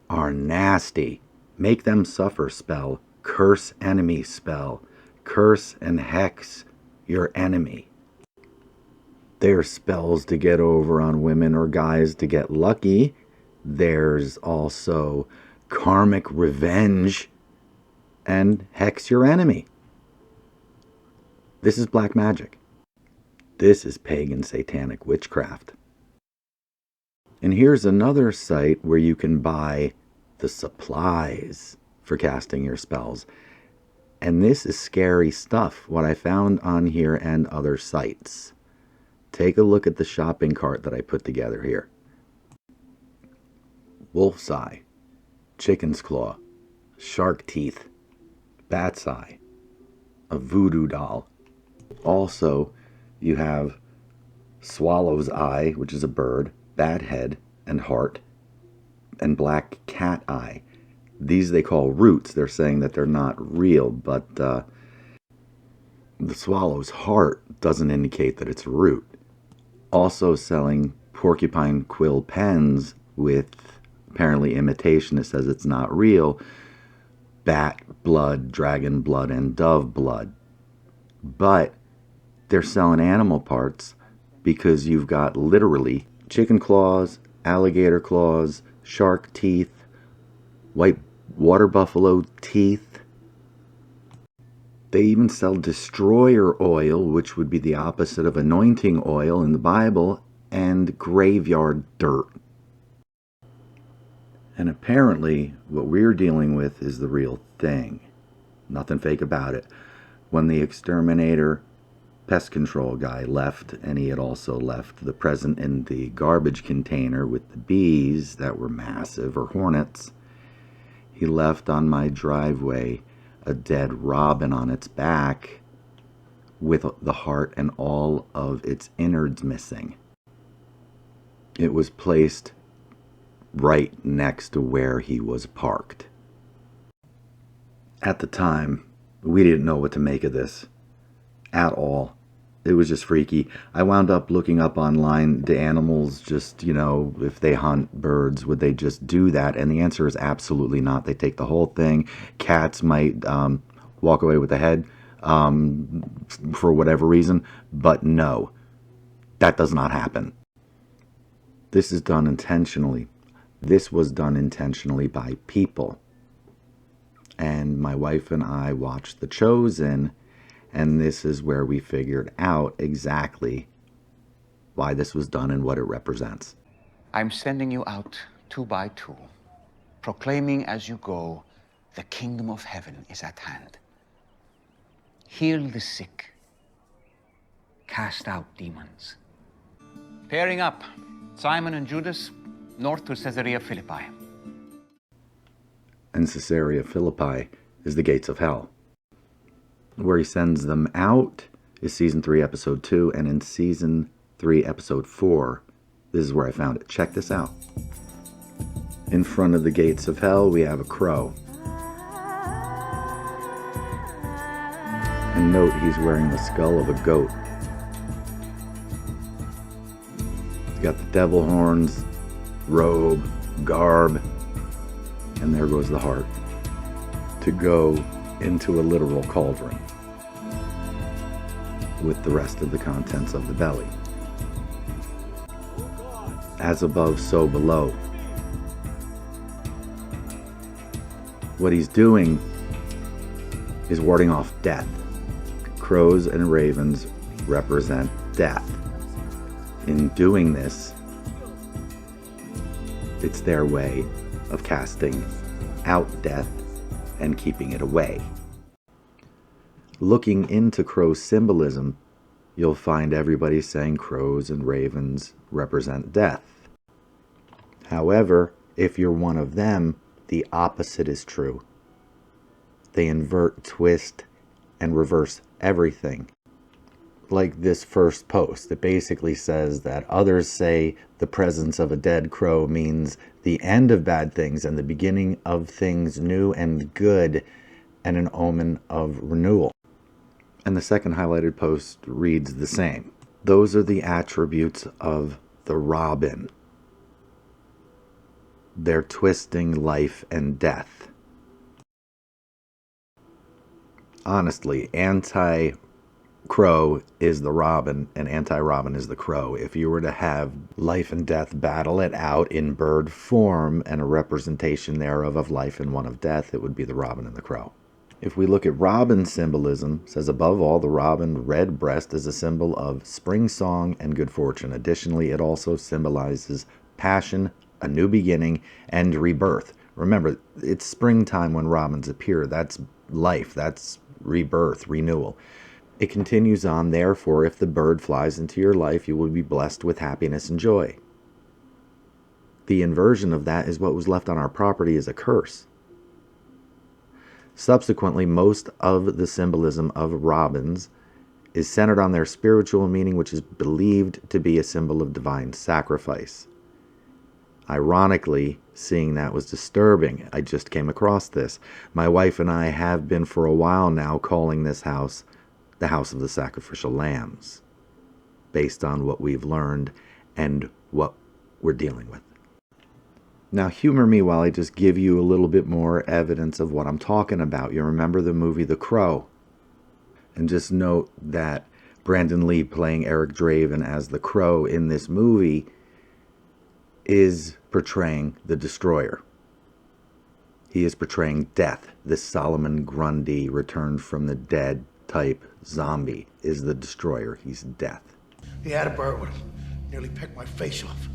[SPEAKER 1] are nasty. Make them suffer spell, curse enemy spell, curse and hex your enemy. There's spells to get over on women or guys to get lucky. There's also karmic revenge and hex your enemy. This is black magic. This is pagan satanic witchcraft. And here's another site where you can buy the supplies for casting your spells. And this is scary stuff, what I found on here and other sites. Take a look at the shopping cart that I put together here. Wolf's eye, chicken's claw, shark teeth, bat's eye, a voodoo doll. Also, you have swallow's eye, which is a bird, bat head and heart, and black cat eye. These they call roots. They're saying that they're not real, but the swallow's heart doesn't indicate that it's a root. Also selling porcupine quill pens with apparently imitation. It says it's not real. Bat blood, dragon blood, and dove blood. But they're selling animal parts because you've got literally chicken claws, alligator claws, shark teeth, white water buffalo teeth. They even sell destroyer oil, which would be the opposite of anointing oil in the Bible, and graveyard dirt. And apparently what we're dealing with is the real thing. Nothing fake about it. When the exterminator pest control guy left, and he had also left the present in the garbage container with the bees that were massive, or hornets, he left on my driveway a dead robin on its back with the heart and all of its innards missing. It was placed right next to where he was parked. At the time, we didn't know what to make of this at all. It was just freaky. I wound up looking up online, do animals just, if they hunt birds, would they just do that? And the answer is absolutely not. They take the whole thing. Cats might walk away with the head for whatever reason, but no, that does not happen. This is done intentionally. This was done intentionally by people. And my wife and I watched The Chosen, and this is where we figured out exactly why this was done and what it represents.
[SPEAKER 3] I'm sending you out 2 by 2, proclaiming as you go, the kingdom of heaven is at hand. Heal the sick. Cast out demons. Pairing up, Simon and Judas, north to Caesarea Philippi.
[SPEAKER 1] And Caesarea Philippi is the gates of hell. Where he sends them out is season 3, episode 2, and in season 3, episode 4, this is where I found it. Check this out. In front of the gates of hell, we have a crow. And note, he's wearing the skull of a goat. He's got the devil horns, robe, garb, and there goes the heart to go into a literal cauldron with the rest of the contents of the belly. As above, so below. What he's doing is warding off death. Crows and ravens represent death. In doing this, it's their way of casting out death and keeping it away. Looking into crow symbolism, you'll find everybody saying crows and ravens represent death. However, if you're one of them, the opposite is true. They invert, twist, and reverse everything. Like this first post, it basically says that others say the presence of a dead crow means the end of bad things and the beginning of things new and good, and an omen of renewal. And the second highlighted post reads the same. Those are the attributes of the robin. They're twisting life and death. Honestly, anti-crow is the robin and anti-robin is the crow. If you were to have life and death battle it out in bird form and a representation thereof of life and one of death, it would be the robin and the crow. If we look at robin symbolism, it says above all, the robin red breast is a symbol of spring song and good fortune. Additionally, it also symbolizes passion, a new beginning, and rebirth. Remember, it's springtime when robins appear. That's life. That's rebirth, renewal. It continues on, therefore, if the bird flies into your life, you will be blessed with happiness and joy. The inversion of that is what was left on our property as a curse. Subsequently, most of the symbolism of robins is centered on their spiritual meaning, which is believed to be a symbol of divine sacrifice. Ironically, seeing that was disturbing. I just came across this. My wife and I have been for a while now calling this house the House of the Sacrificial Lambs, based on what we've learned and what we're dealing with. Now, humor me while I just give you a little bit more evidence of what I'm talking about. You remember the movie The Crow? And just note that Brandon Lee playing Eric Draven as the Crow in this movie is portraying the Destroyer. He is portraying death. This Solomon Grundy returned from the dead type zombie is the Destroyer. He's death.
[SPEAKER 2] He had a bird with him. Nearly pecked my face off.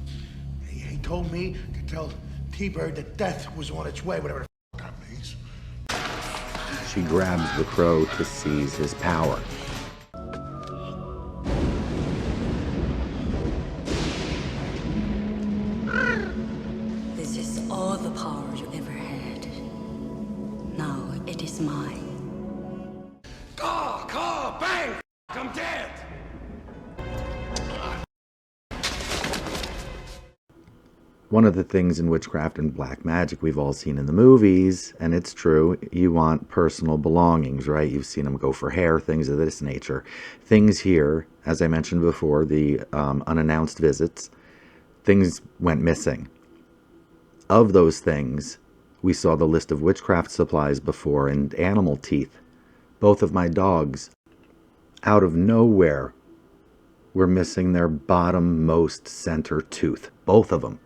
[SPEAKER 2] He told me to tell T-Bird that death was on its way, whatever the that means.
[SPEAKER 1] She grabs the Crow to seize his power.
[SPEAKER 4] This is all the power you ever had. Now it is mine.
[SPEAKER 2] Caw, bang! I'm dead!
[SPEAKER 1] One of the things in witchcraft and black magic we've all seen in the movies, and it's true, you want personal belongings, right? You've seen them go for hair, things of this nature. Things here, as I mentioned before, the unannounced visits, things went missing. Of those things, we saw the list of witchcraft supplies before, and animal teeth. Both of my dogs, out of nowhere, were missing their bottom-most center tooth. Both of them.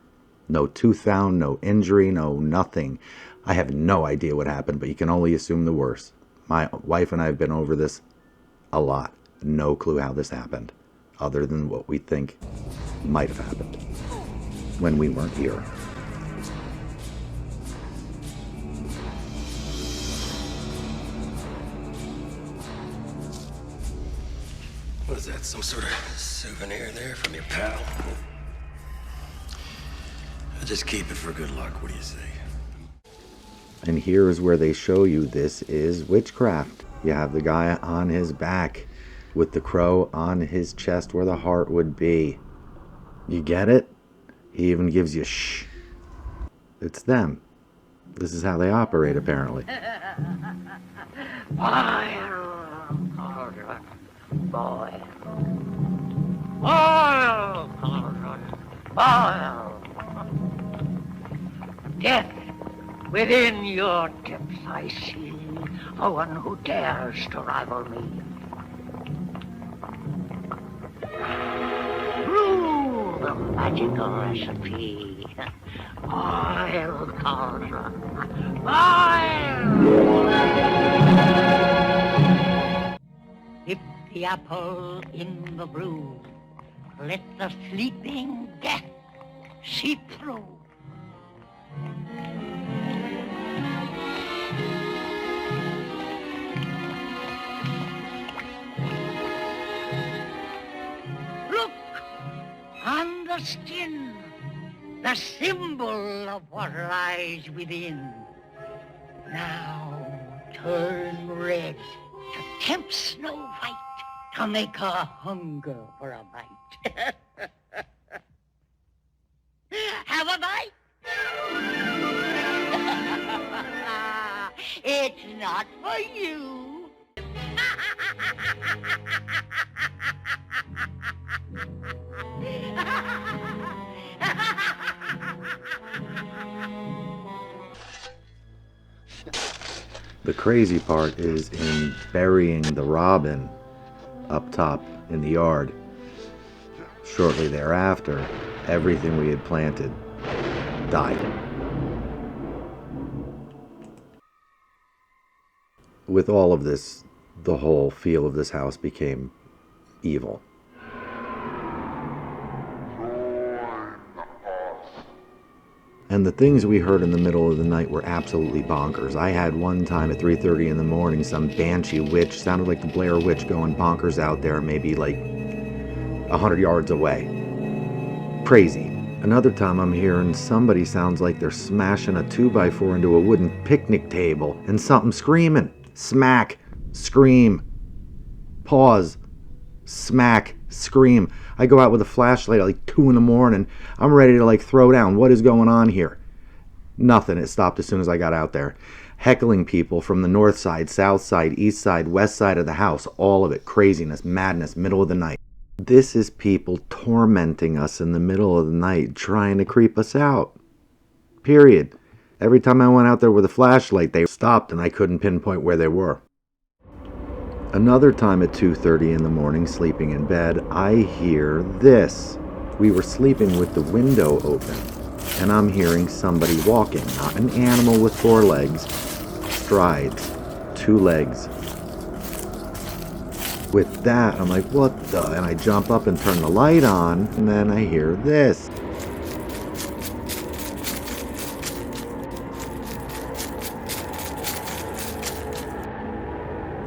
[SPEAKER 1] No tooth found, no injury, no nothing. I have no idea what happened, but you can only assume the worst. My wife and I have been over this a lot. No clue how this happened, other than what we think might have happened when we weren't here.
[SPEAKER 5] What is that, some sort of souvenir there from your pal? I'll just keep it for good luck, what do you say?
[SPEAKER 1] And here is where they show you this is witchcraft. You have the guy on his back with the crow on his chest where the heart would be. You get it? He even gives you shh. It's them. This is how they operate, apparently.
[SPEAKER 6] Death, within your depths I see a one who dares to rival me. Brew the magical recipe. Boil, cauldron, boil! Dip the apple in the brew. Let the sleeping death seep through. Look on the skin, the symbol of what lies within. Now turn red to tempt Snow White to make her hunger for a bite. Have a bite? It's not for you.
[SPEAKER 1] The crazy part is in burying the robin up top in the yard. Shortly thereafter, everything we had planted died. With all of this, the whole feel of this house became evil. And the things we heard in the middle of the night were absolutely bonkers. I had one time at 3:30 in the morning, some banshee witch, sounded like the Blair Witch, going bonkers out there, maybe like 100 yards away. Crazy. Another time I'm hearing somebody sounds like they're smashing a 2x4 into a wooden picnic table, and something screaming. Smack. Scream. Pause. Smack. Scream. I go out with a flashlight at like 2 in the morning. I'm ready to like throw down. What is going on here? Nothing. It stopped as soon as I got out there. Heckling people from the north side, south side, east side, west side of the house. All of it. Craziness, madness, middle of the night. This is people tormenting us in the middle of the night, trying to creep us out. Period. Every time I went out there with a flashlight, they stopped and I couldn't pinpoint where they were. Another time at 2:30 in the morning, sleeping in bed, I hear this. We were sleeping with the window open, and I'm hearing somebody walking, not an animal with 4 legs, strides, 2 legs. With that, I'm like, what the? And I jump up and turn the light on, and then I hear this.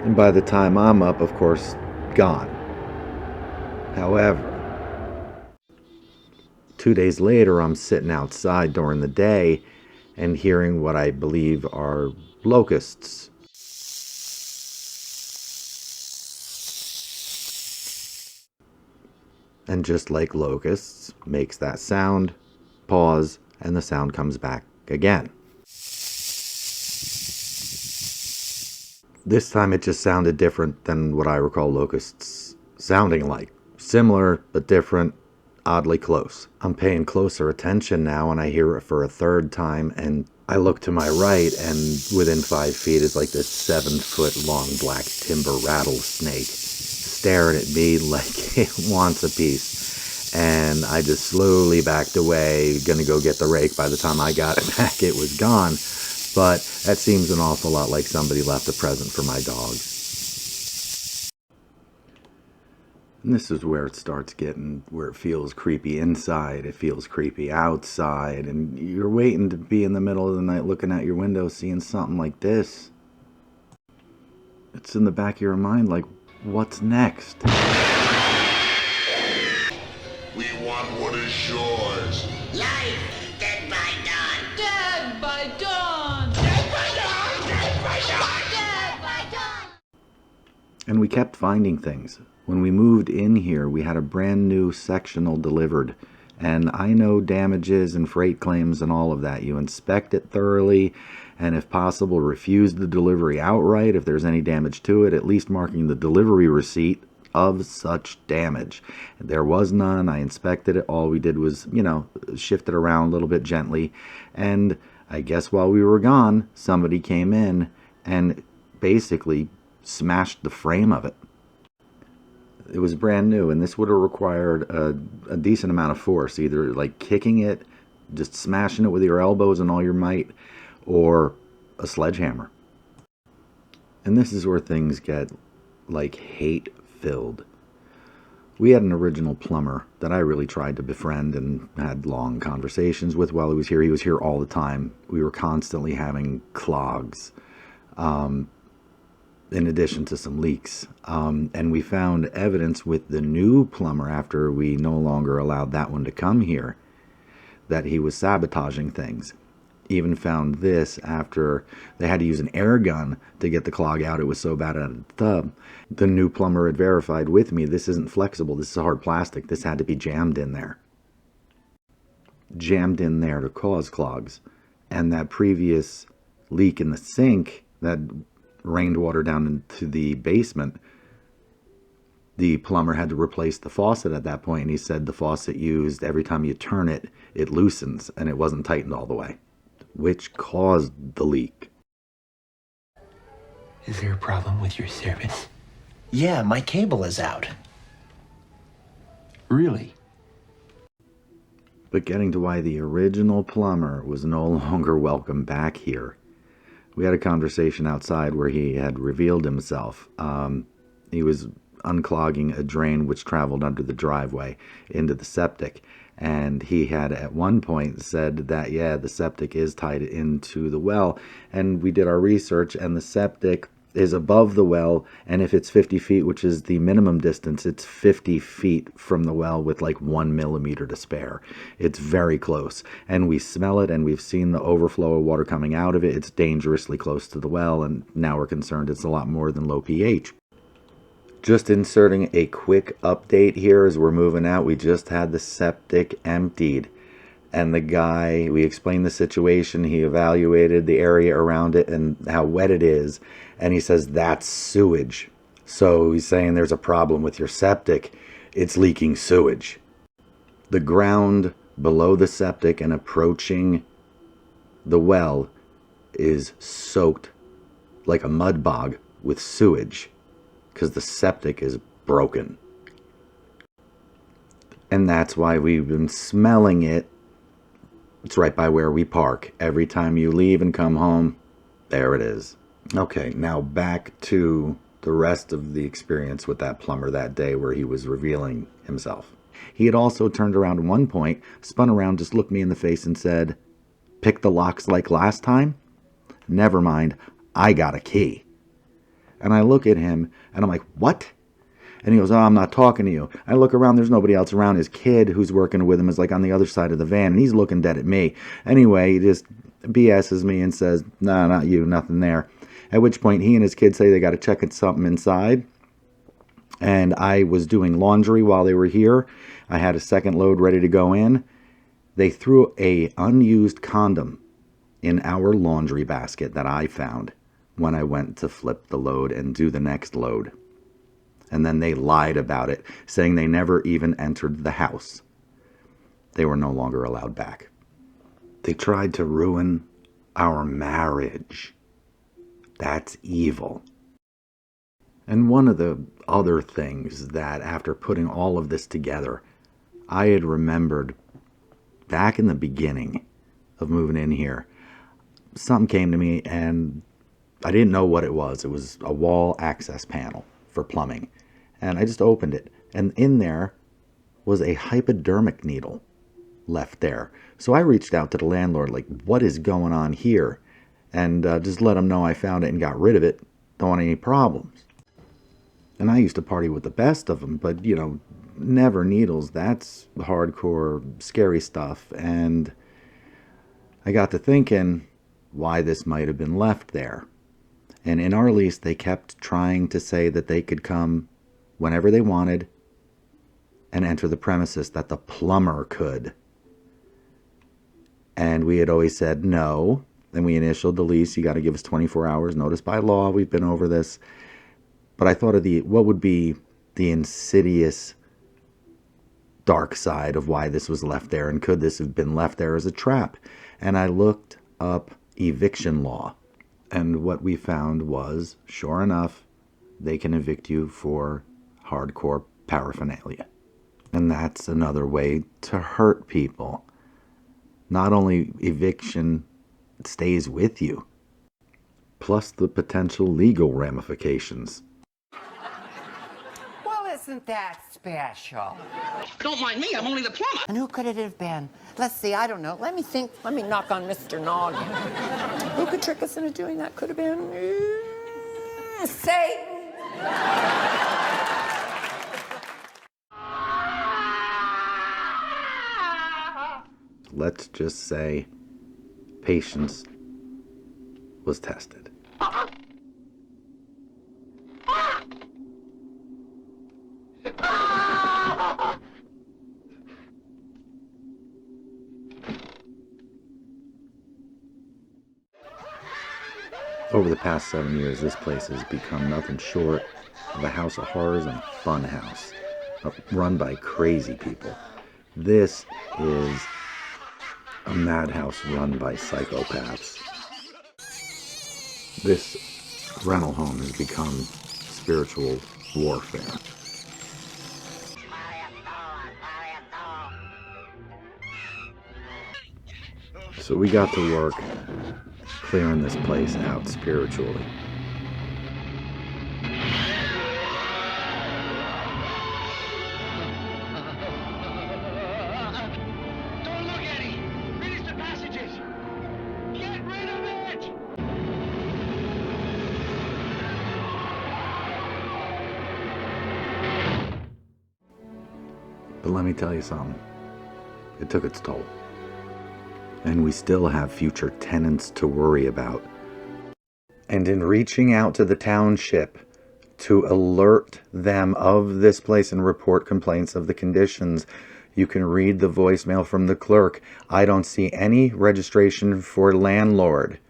[SPEAKER 1] And by the time I'm up, of course, gone. However, 2 days later, I'm sitting outside during the day and hearing what I believe are locusts. And just like locusts, makes that sound, pause, and the sound comes back again. This time it just sounded different than what I recall locusts sounding like. Similar, but different, oddly close. I'm paying closer attention now, and I hear it for a 3rd time, and I look to my right, and within 5 feet is like this 7-foot long black timber rattlesnake staring at me like it wants a piece. And I just slowly backed away, gonna go get the rake. By the time I got it back, it was gone. But that seems an awful lot like somebody left a present for my dogs. And this is where it starts getting, where it feels creepy inside, it feels creepy outside, and you're waiting to be in the middle of the night looking out your window seeing something like this. It's in the back of your mind like, what's next?
[SPEAKER 7] We want what is yours.
[SPEAKER 6] Life, dead by dawn.
[SPEAKER 8] Dead by dawn!
[SPEAKER 6] Dead by dawn! Dead by dawn!
[SPEAKER 8] Dead by dawn!
[SPEAKER 1] And we kept finding things. When we moved in here, we had a brand new sectional delivered. And I know damages and freight claims and all of that. You inspect it thoroughly, and if possible, refuse the delivery outright if there's any damage to it, at least marking the delivery receipt of such damage. There was none. I inspected it. All we did was, shift it around a little bit gently. And I guess while we were gone, somebody came in and basically smashed the frame of it. It was brand new, and this would have required a decent amount of force, either like kicking it, just smashing it with your elbows and all your might, or a sledgehammer. And this is where things get like hate-filled. We had an original plumber that I really tried to befriend and had long conversations with while he was here. He was here all the time. We were constantly having clogs. In addition to some leaks. And we found evidence with the new plumber, after we no longer allowed that one to come here, that he was sabotaging things. Even found this after they had to use an air gun to get the clog out. It was so bad out of the tub. The new plumber had verified with me, this isn't flexible, this is hard plastic, this had to be jammed in there. Jammed in there to cause clogs. And that previous leak in the sink that rained water down into the basement, the plumber had to replace the faucet at that point, and he said the faucet used, every time you turn it, it loosens, and it wasn't tightened all the way, which caused the leak.
[SPEAKER 9] Is there a problem with your service?
[SPEAKER 5] Yeah, my cable is out.
[SPEAKER 9] Really?
[SPEAKER 1] But getting to why the original plumber was no longer welcome back here. We had a conversation outside where he had revealed himself. He was unclogging a drain which traveled under the driveway into the septic. And he had at one point said that, yeah, the septic is tied into the well. And we did our research, and the septic is above the well. And if it's 50 feet, which is the minimum distance, it's 50 feet from the well with like 1 millimeter to spare. It's very close. And we smell it, and we've seen the overflow of water coming out of it. It's dangerously close to the well. And now we're concerned it's a lot more than low pH. Just inserting a quick update here as we're moving out. We just had the septic emptied, and the guy, we explained the situation. He evaluated the area around it and how wet it is, and he says that's sewage. So he's saying there's a problem with your septic. It's leaking sewage. The ground below the septic and approaching the well is soaked like a mud bog with sewage, because the septic is broken. And that's why we've been smelling it. It's right by where we park. Every time you leave and come home, there it is. Okay, now back to the rest of the experience with that plumber that day where he was revealing himself. He had also turned around at one point, spun around, just looked me in the face and said, "Pick the locks like last time? Never mind, I got a key." And I look at him, and I'm like, "What?" And he goes, "Oh, I'm not talking to you." I look around, there's nobody else around. His kid, who's working with him, is like on the other side of the van, and he's looking dead at me. Anyway, he just BS's me and says, "No, not you, nothing there." At which point, he and his kid say they got to check something inside. And I was doing laundry while they were here. I had a second load ready to go in. They threw a unused condom in our laundry basket that I found when I went to flip the load and do the next load. And then they lied about it, saying they never even entered the house. They were no longer allowed back. They tried to ruin our marriage. That's evil. And one of the other things that, after putting all of this together, I had remembered back in the beginning of moving in here, something came to me and I didn't know what it was. It was a wall access panel for plumbing. And I just opened it. And in there was a hypodermic needle left there. So I reached out to the landlord, like, what is going on here? And just let him know I found it and got rid of it. Don't want any problems. And I used to party with the best of them, but, you know, never needles. That's hardcore, scary stuff. And I got to thinking why this might have been left there. And in our lease, they kept trying to say that they could come whenever they wanted and enter the premises, that the plumber could. And we had always said no. Then we initialed the lease. You got to give us 24 hours notice by law. We've been over this. But I thought of what would be the insidious dark side of why this was left there, and could this have been left there as a trap? And I looked up eviction law. And what we found was, sure enough, they can evict you for hardcore paraphernalia. And that's another way to hurt people. Not only eviction stays with you, plus the potential legal ramifications.
[SPEAKER 10] Well, isn't that special?
[SPEAKER 6] Don't mind me, I'm only the plumber.
[SPEAKER 10] And who could it have been? Let's see, I don't know. Let me think. Let me knock on Mr. Noggin. Who could trick us into doing that? Could have been Satan.
[SPEAKER 1] Let's just say patience was tested. Over the past 7 years, this place has become nothing short of a house of horrors and fun house, run by crazy people. This is a madhouse run by psychopaths. This rental home has become spiritual warfare. So we got to work clearing this place out spiritually. But let me tell you something. It took its toll. And we still have future tenants to worry about. And in reaching out to the township to alert them of this place and report complaints of the conditions, you can read the voicemail from the clerk. I don't see any registration for landlord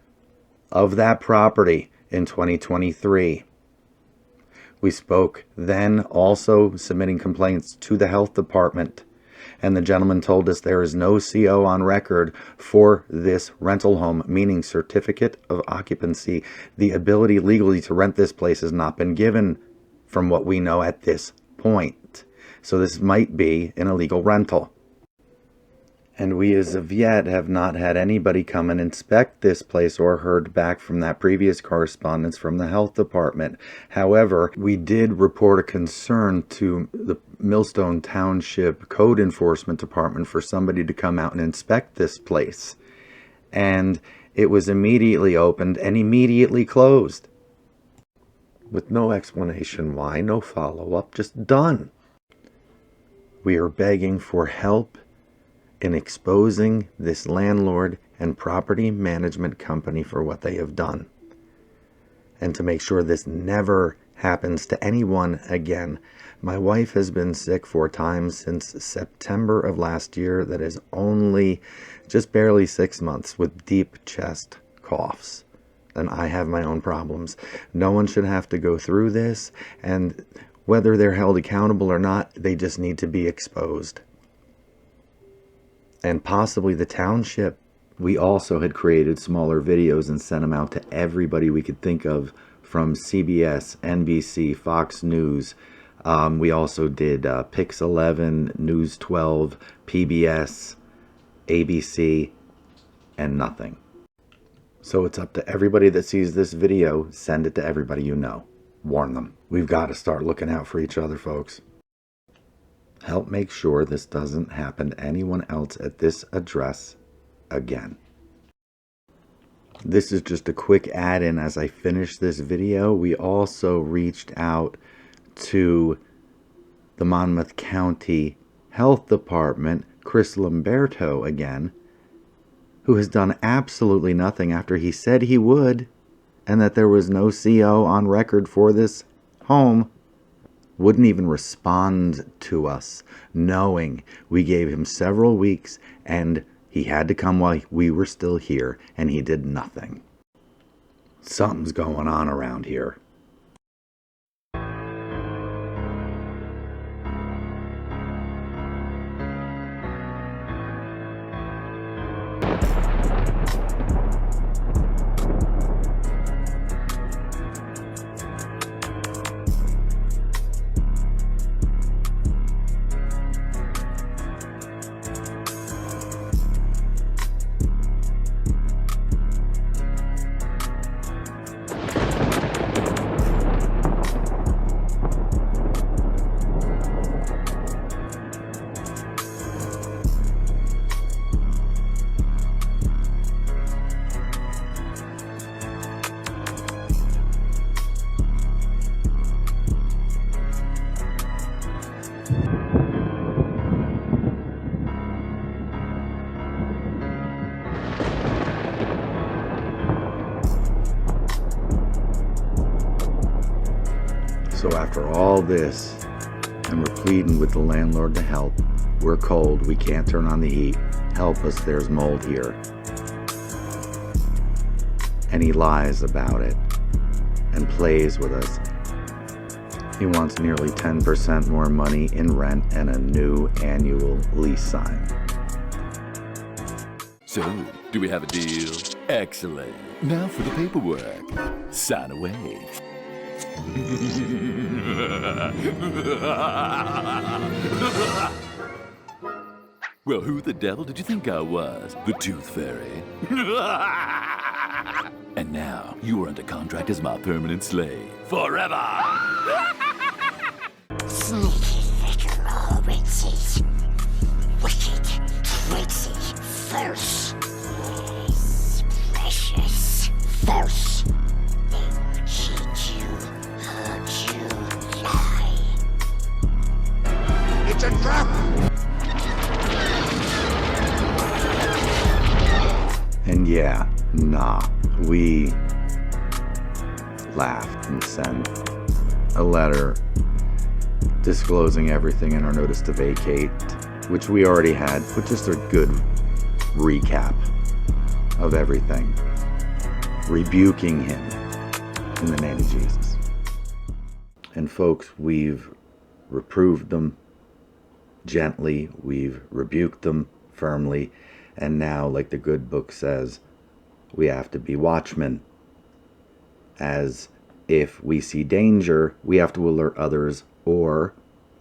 [SPEAKER 1] of that property in 2023. We spoke then also submitting complaints to the health department, and the gentleman told us there is no CO on record for this rental home, meaning certificate of occupancy. The ability legally to rent this place has not been given from what we know at this point. So this might be an illegal rental. And we as of yet have not had anybody come and inspect this place or heard back from that previous correspondence from the health department. However, we did report a concern to the Millstone Township Code Enforcement Department for somebody to come out and inspect this place. And it was immediately opened and immediately closed. With no explanation why, no follow-up, just done. We are begging for help in exposing this landlord and property management company for what they have done, and to make sure this never happens to anyone again. My wife has been sick 4 times since September of last year. That is only just barely 6 months, with deep chest coughs, and I have my own problems. No one should have to go through this, and whether they're held accountable or not, they just need to be exposed. And possibly the township. We also had created smaller videos and sent them out to everybody we could think of, from CBS, NBC, Fox News. We also did Pix 11, News 12, PBS, ABC, and nothing. So it's up to everybody that sees this video. Send it to everybody you know. Warn them. We've got to start looking out for each other, folks. Help make sure this doesn't happen to anyone else at this address again. This is just a quick add-in as I finish this video. We also reached out to the Monmouth County Health Department, Chris Lamberto again, who has done absolutely nothing after he said he would, and that there was no CO on record for this home. Wouldn't even respond to us, knowing we gave him several weeks and he had to come while we were still here, and he did nothing. Something's going on around here. So after all this, and we're pleading with the landlord to help, we're cold, we can't turn on the heat, help us, there's mold here. And he lies about it, and plays with us. He wants nearly 10% more money in rent and a new annual lease sign.
[SPEAKER 11] So, do we have a deal? Excellent. Now for the paperwork. Sign away. Well, who the devil did you think I was? The Tooth Fairy? And now, you are under contract as my permanent slave. Forever!
[SPEAKER 6] Sneaky little hobbitses. Wicked, tricksy, false. Yes, precious, false. They will cheat you, hurt you, lie.
[SPEAKER 2] It's a trap!
[SPEAKER 1] Yeah, nah. We laughed and sent a letter disclosing everything in our notice to vacate, which we already had, but just a good recap of everything, rebuking him in the name of Jesus. And folks, we've reproved them gently, we've rebuked them firmly, and now, like the good book says, we have to be watchmen. As if we see danger, we have to alert others or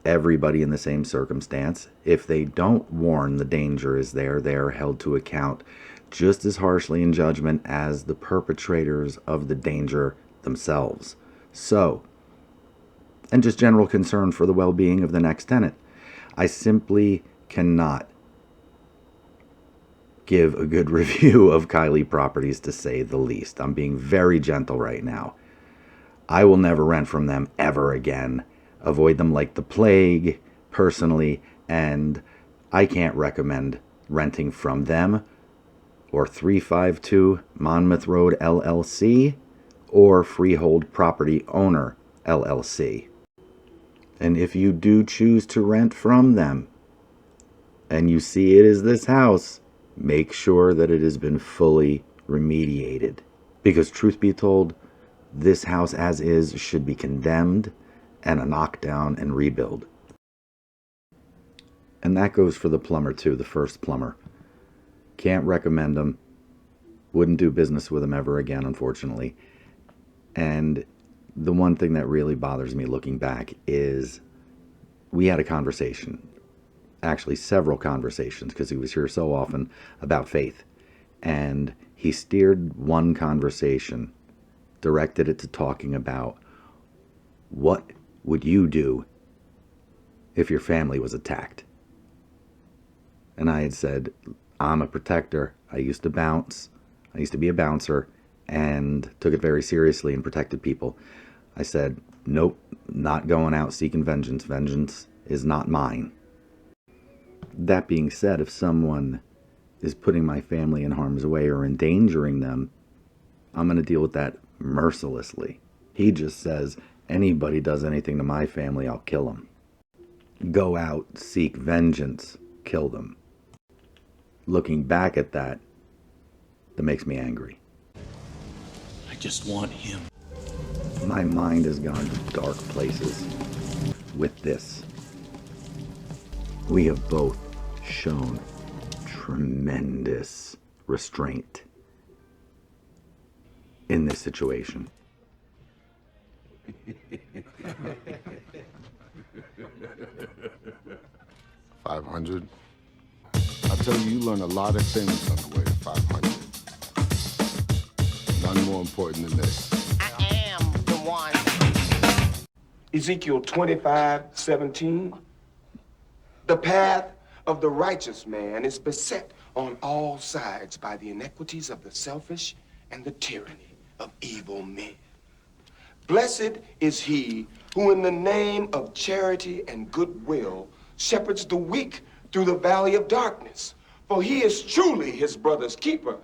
[SPEAKER 1] everybody in the same circumstance. If they don't warn the danger is there, they are held to account just as harshly in judgment as the perpetrators of the danger themselves. So, and just general concern for the well-being of the next tenant. I simply cannot give a good review of Kiely Properties, to say the least. I'm being very gentle right now. I will never rent from them ever again. Avoid them like the plague, personally, and I can't recommend renting from them or 352 Monmouth Rd LLC or Freehold Property Owner LLC. And if you do choose to rent from them and you see it is this house, make sure that it has been fully remediated. Because truth be told, this house as is should be condemned and a knockdown and rebuild. And that goes for the plumber too, the first plumber. Can't recommend him. Wouldn't do business with him ever again, unfortunately. And the one thing that really bothers me looking back is we had a conversation, actually several conversations, because he was here so often, about faith. And he steered one conversation, directed it to talking about what would you do if your family was attacked. And I had said, I'm a protector. I used to bounce. I used to be a bouncer and took it very seriously and protected people. I said, nope, not going out seeking vengeance. Vengeance is not mine. That being said, if someone is putting my family in harm's way or endangering them, I'm going to deal with that mercilessly. He just says, anybody does anything to my family, I'll kill them. Go out, seek vengeance, kill them. Looking back at that makes me angry.
[SPEAKER 5] I just want him.
[SPEAKER 1] My mind has gone to dark places with this. We have both shown tremendous restraint in this situation.
[SPEAKER 7] $500. I tell you, you learn a lot of things on the way to 500. None more important than this.
[SPEAKER 12] I am the one.
[SPEAKER 13] Ezekiel 25:17. The path of the righteous man is beset on all sides by the iniquities of the selfish and the tyranny of evil men. Blessed is he who in the name of charity and goodwill shepherds the weak through the valley of darkness, for he is truly his brother's keeper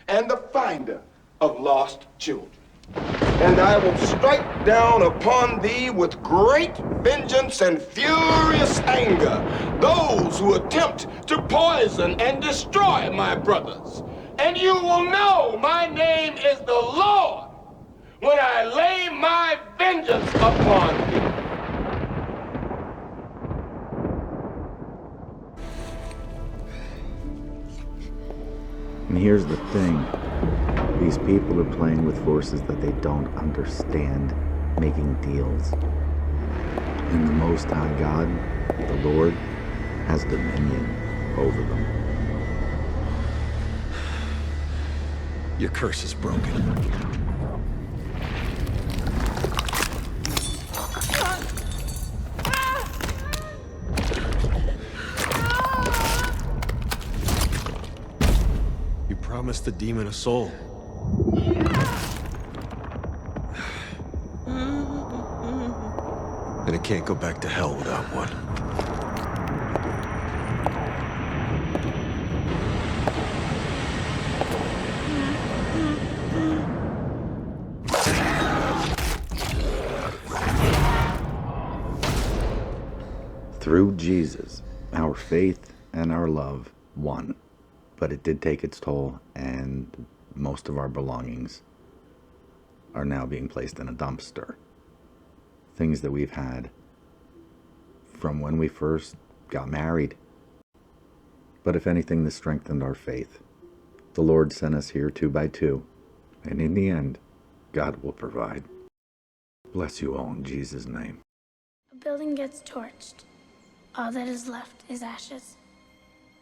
[SPEAKER 13] and the finder of lost children. And I will strike down upon thee with great vengeance and furious anger those who attempt to poison and destroy my brothers. And you will know my name is the Lord when I lay my vengeance upon thee.
[SPEAKER 1] And here's the thing. These people are playing with forces that they don't understand, making deals. And the Most High God, the Lord, has dominion over them.
[SPEAKER 5] Your curse is broken. You promised the demon a soul. And it can't go back to hell without one.
[SPEAKER 1] Through Jesus, our faith and our love won. But it did take its toll, and most of our belongings are now being placed in a dumpster. Things that we've had from when we first got married. But if anything, this strengthened our faith. The Lord sent us here 2 by 2, and in the end, God will provide. Bless you all in Jesus' name.
[SPEAKER 14] A building gets torched. All that is left is ashes.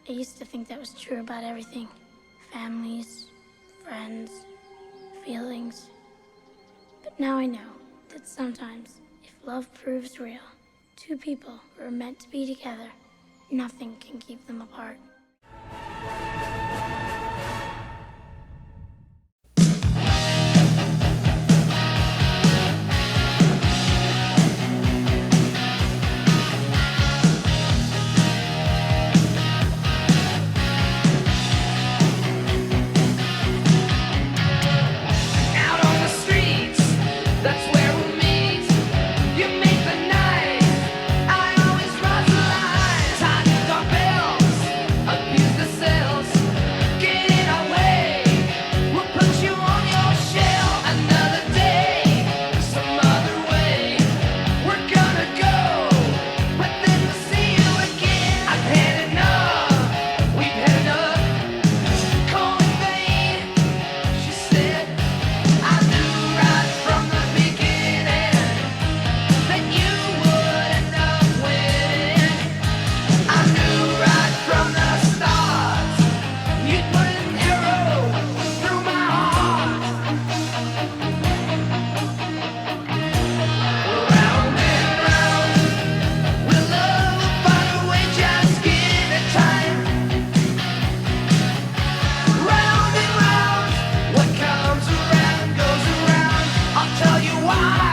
[SPEAKER 14] I used to think that was true about everything. Families, friends, feelings. But now I know that sometimes, if love proves real, two people who are meant to be together, nothing can keep them apart.
[SPEAKER 15] Why?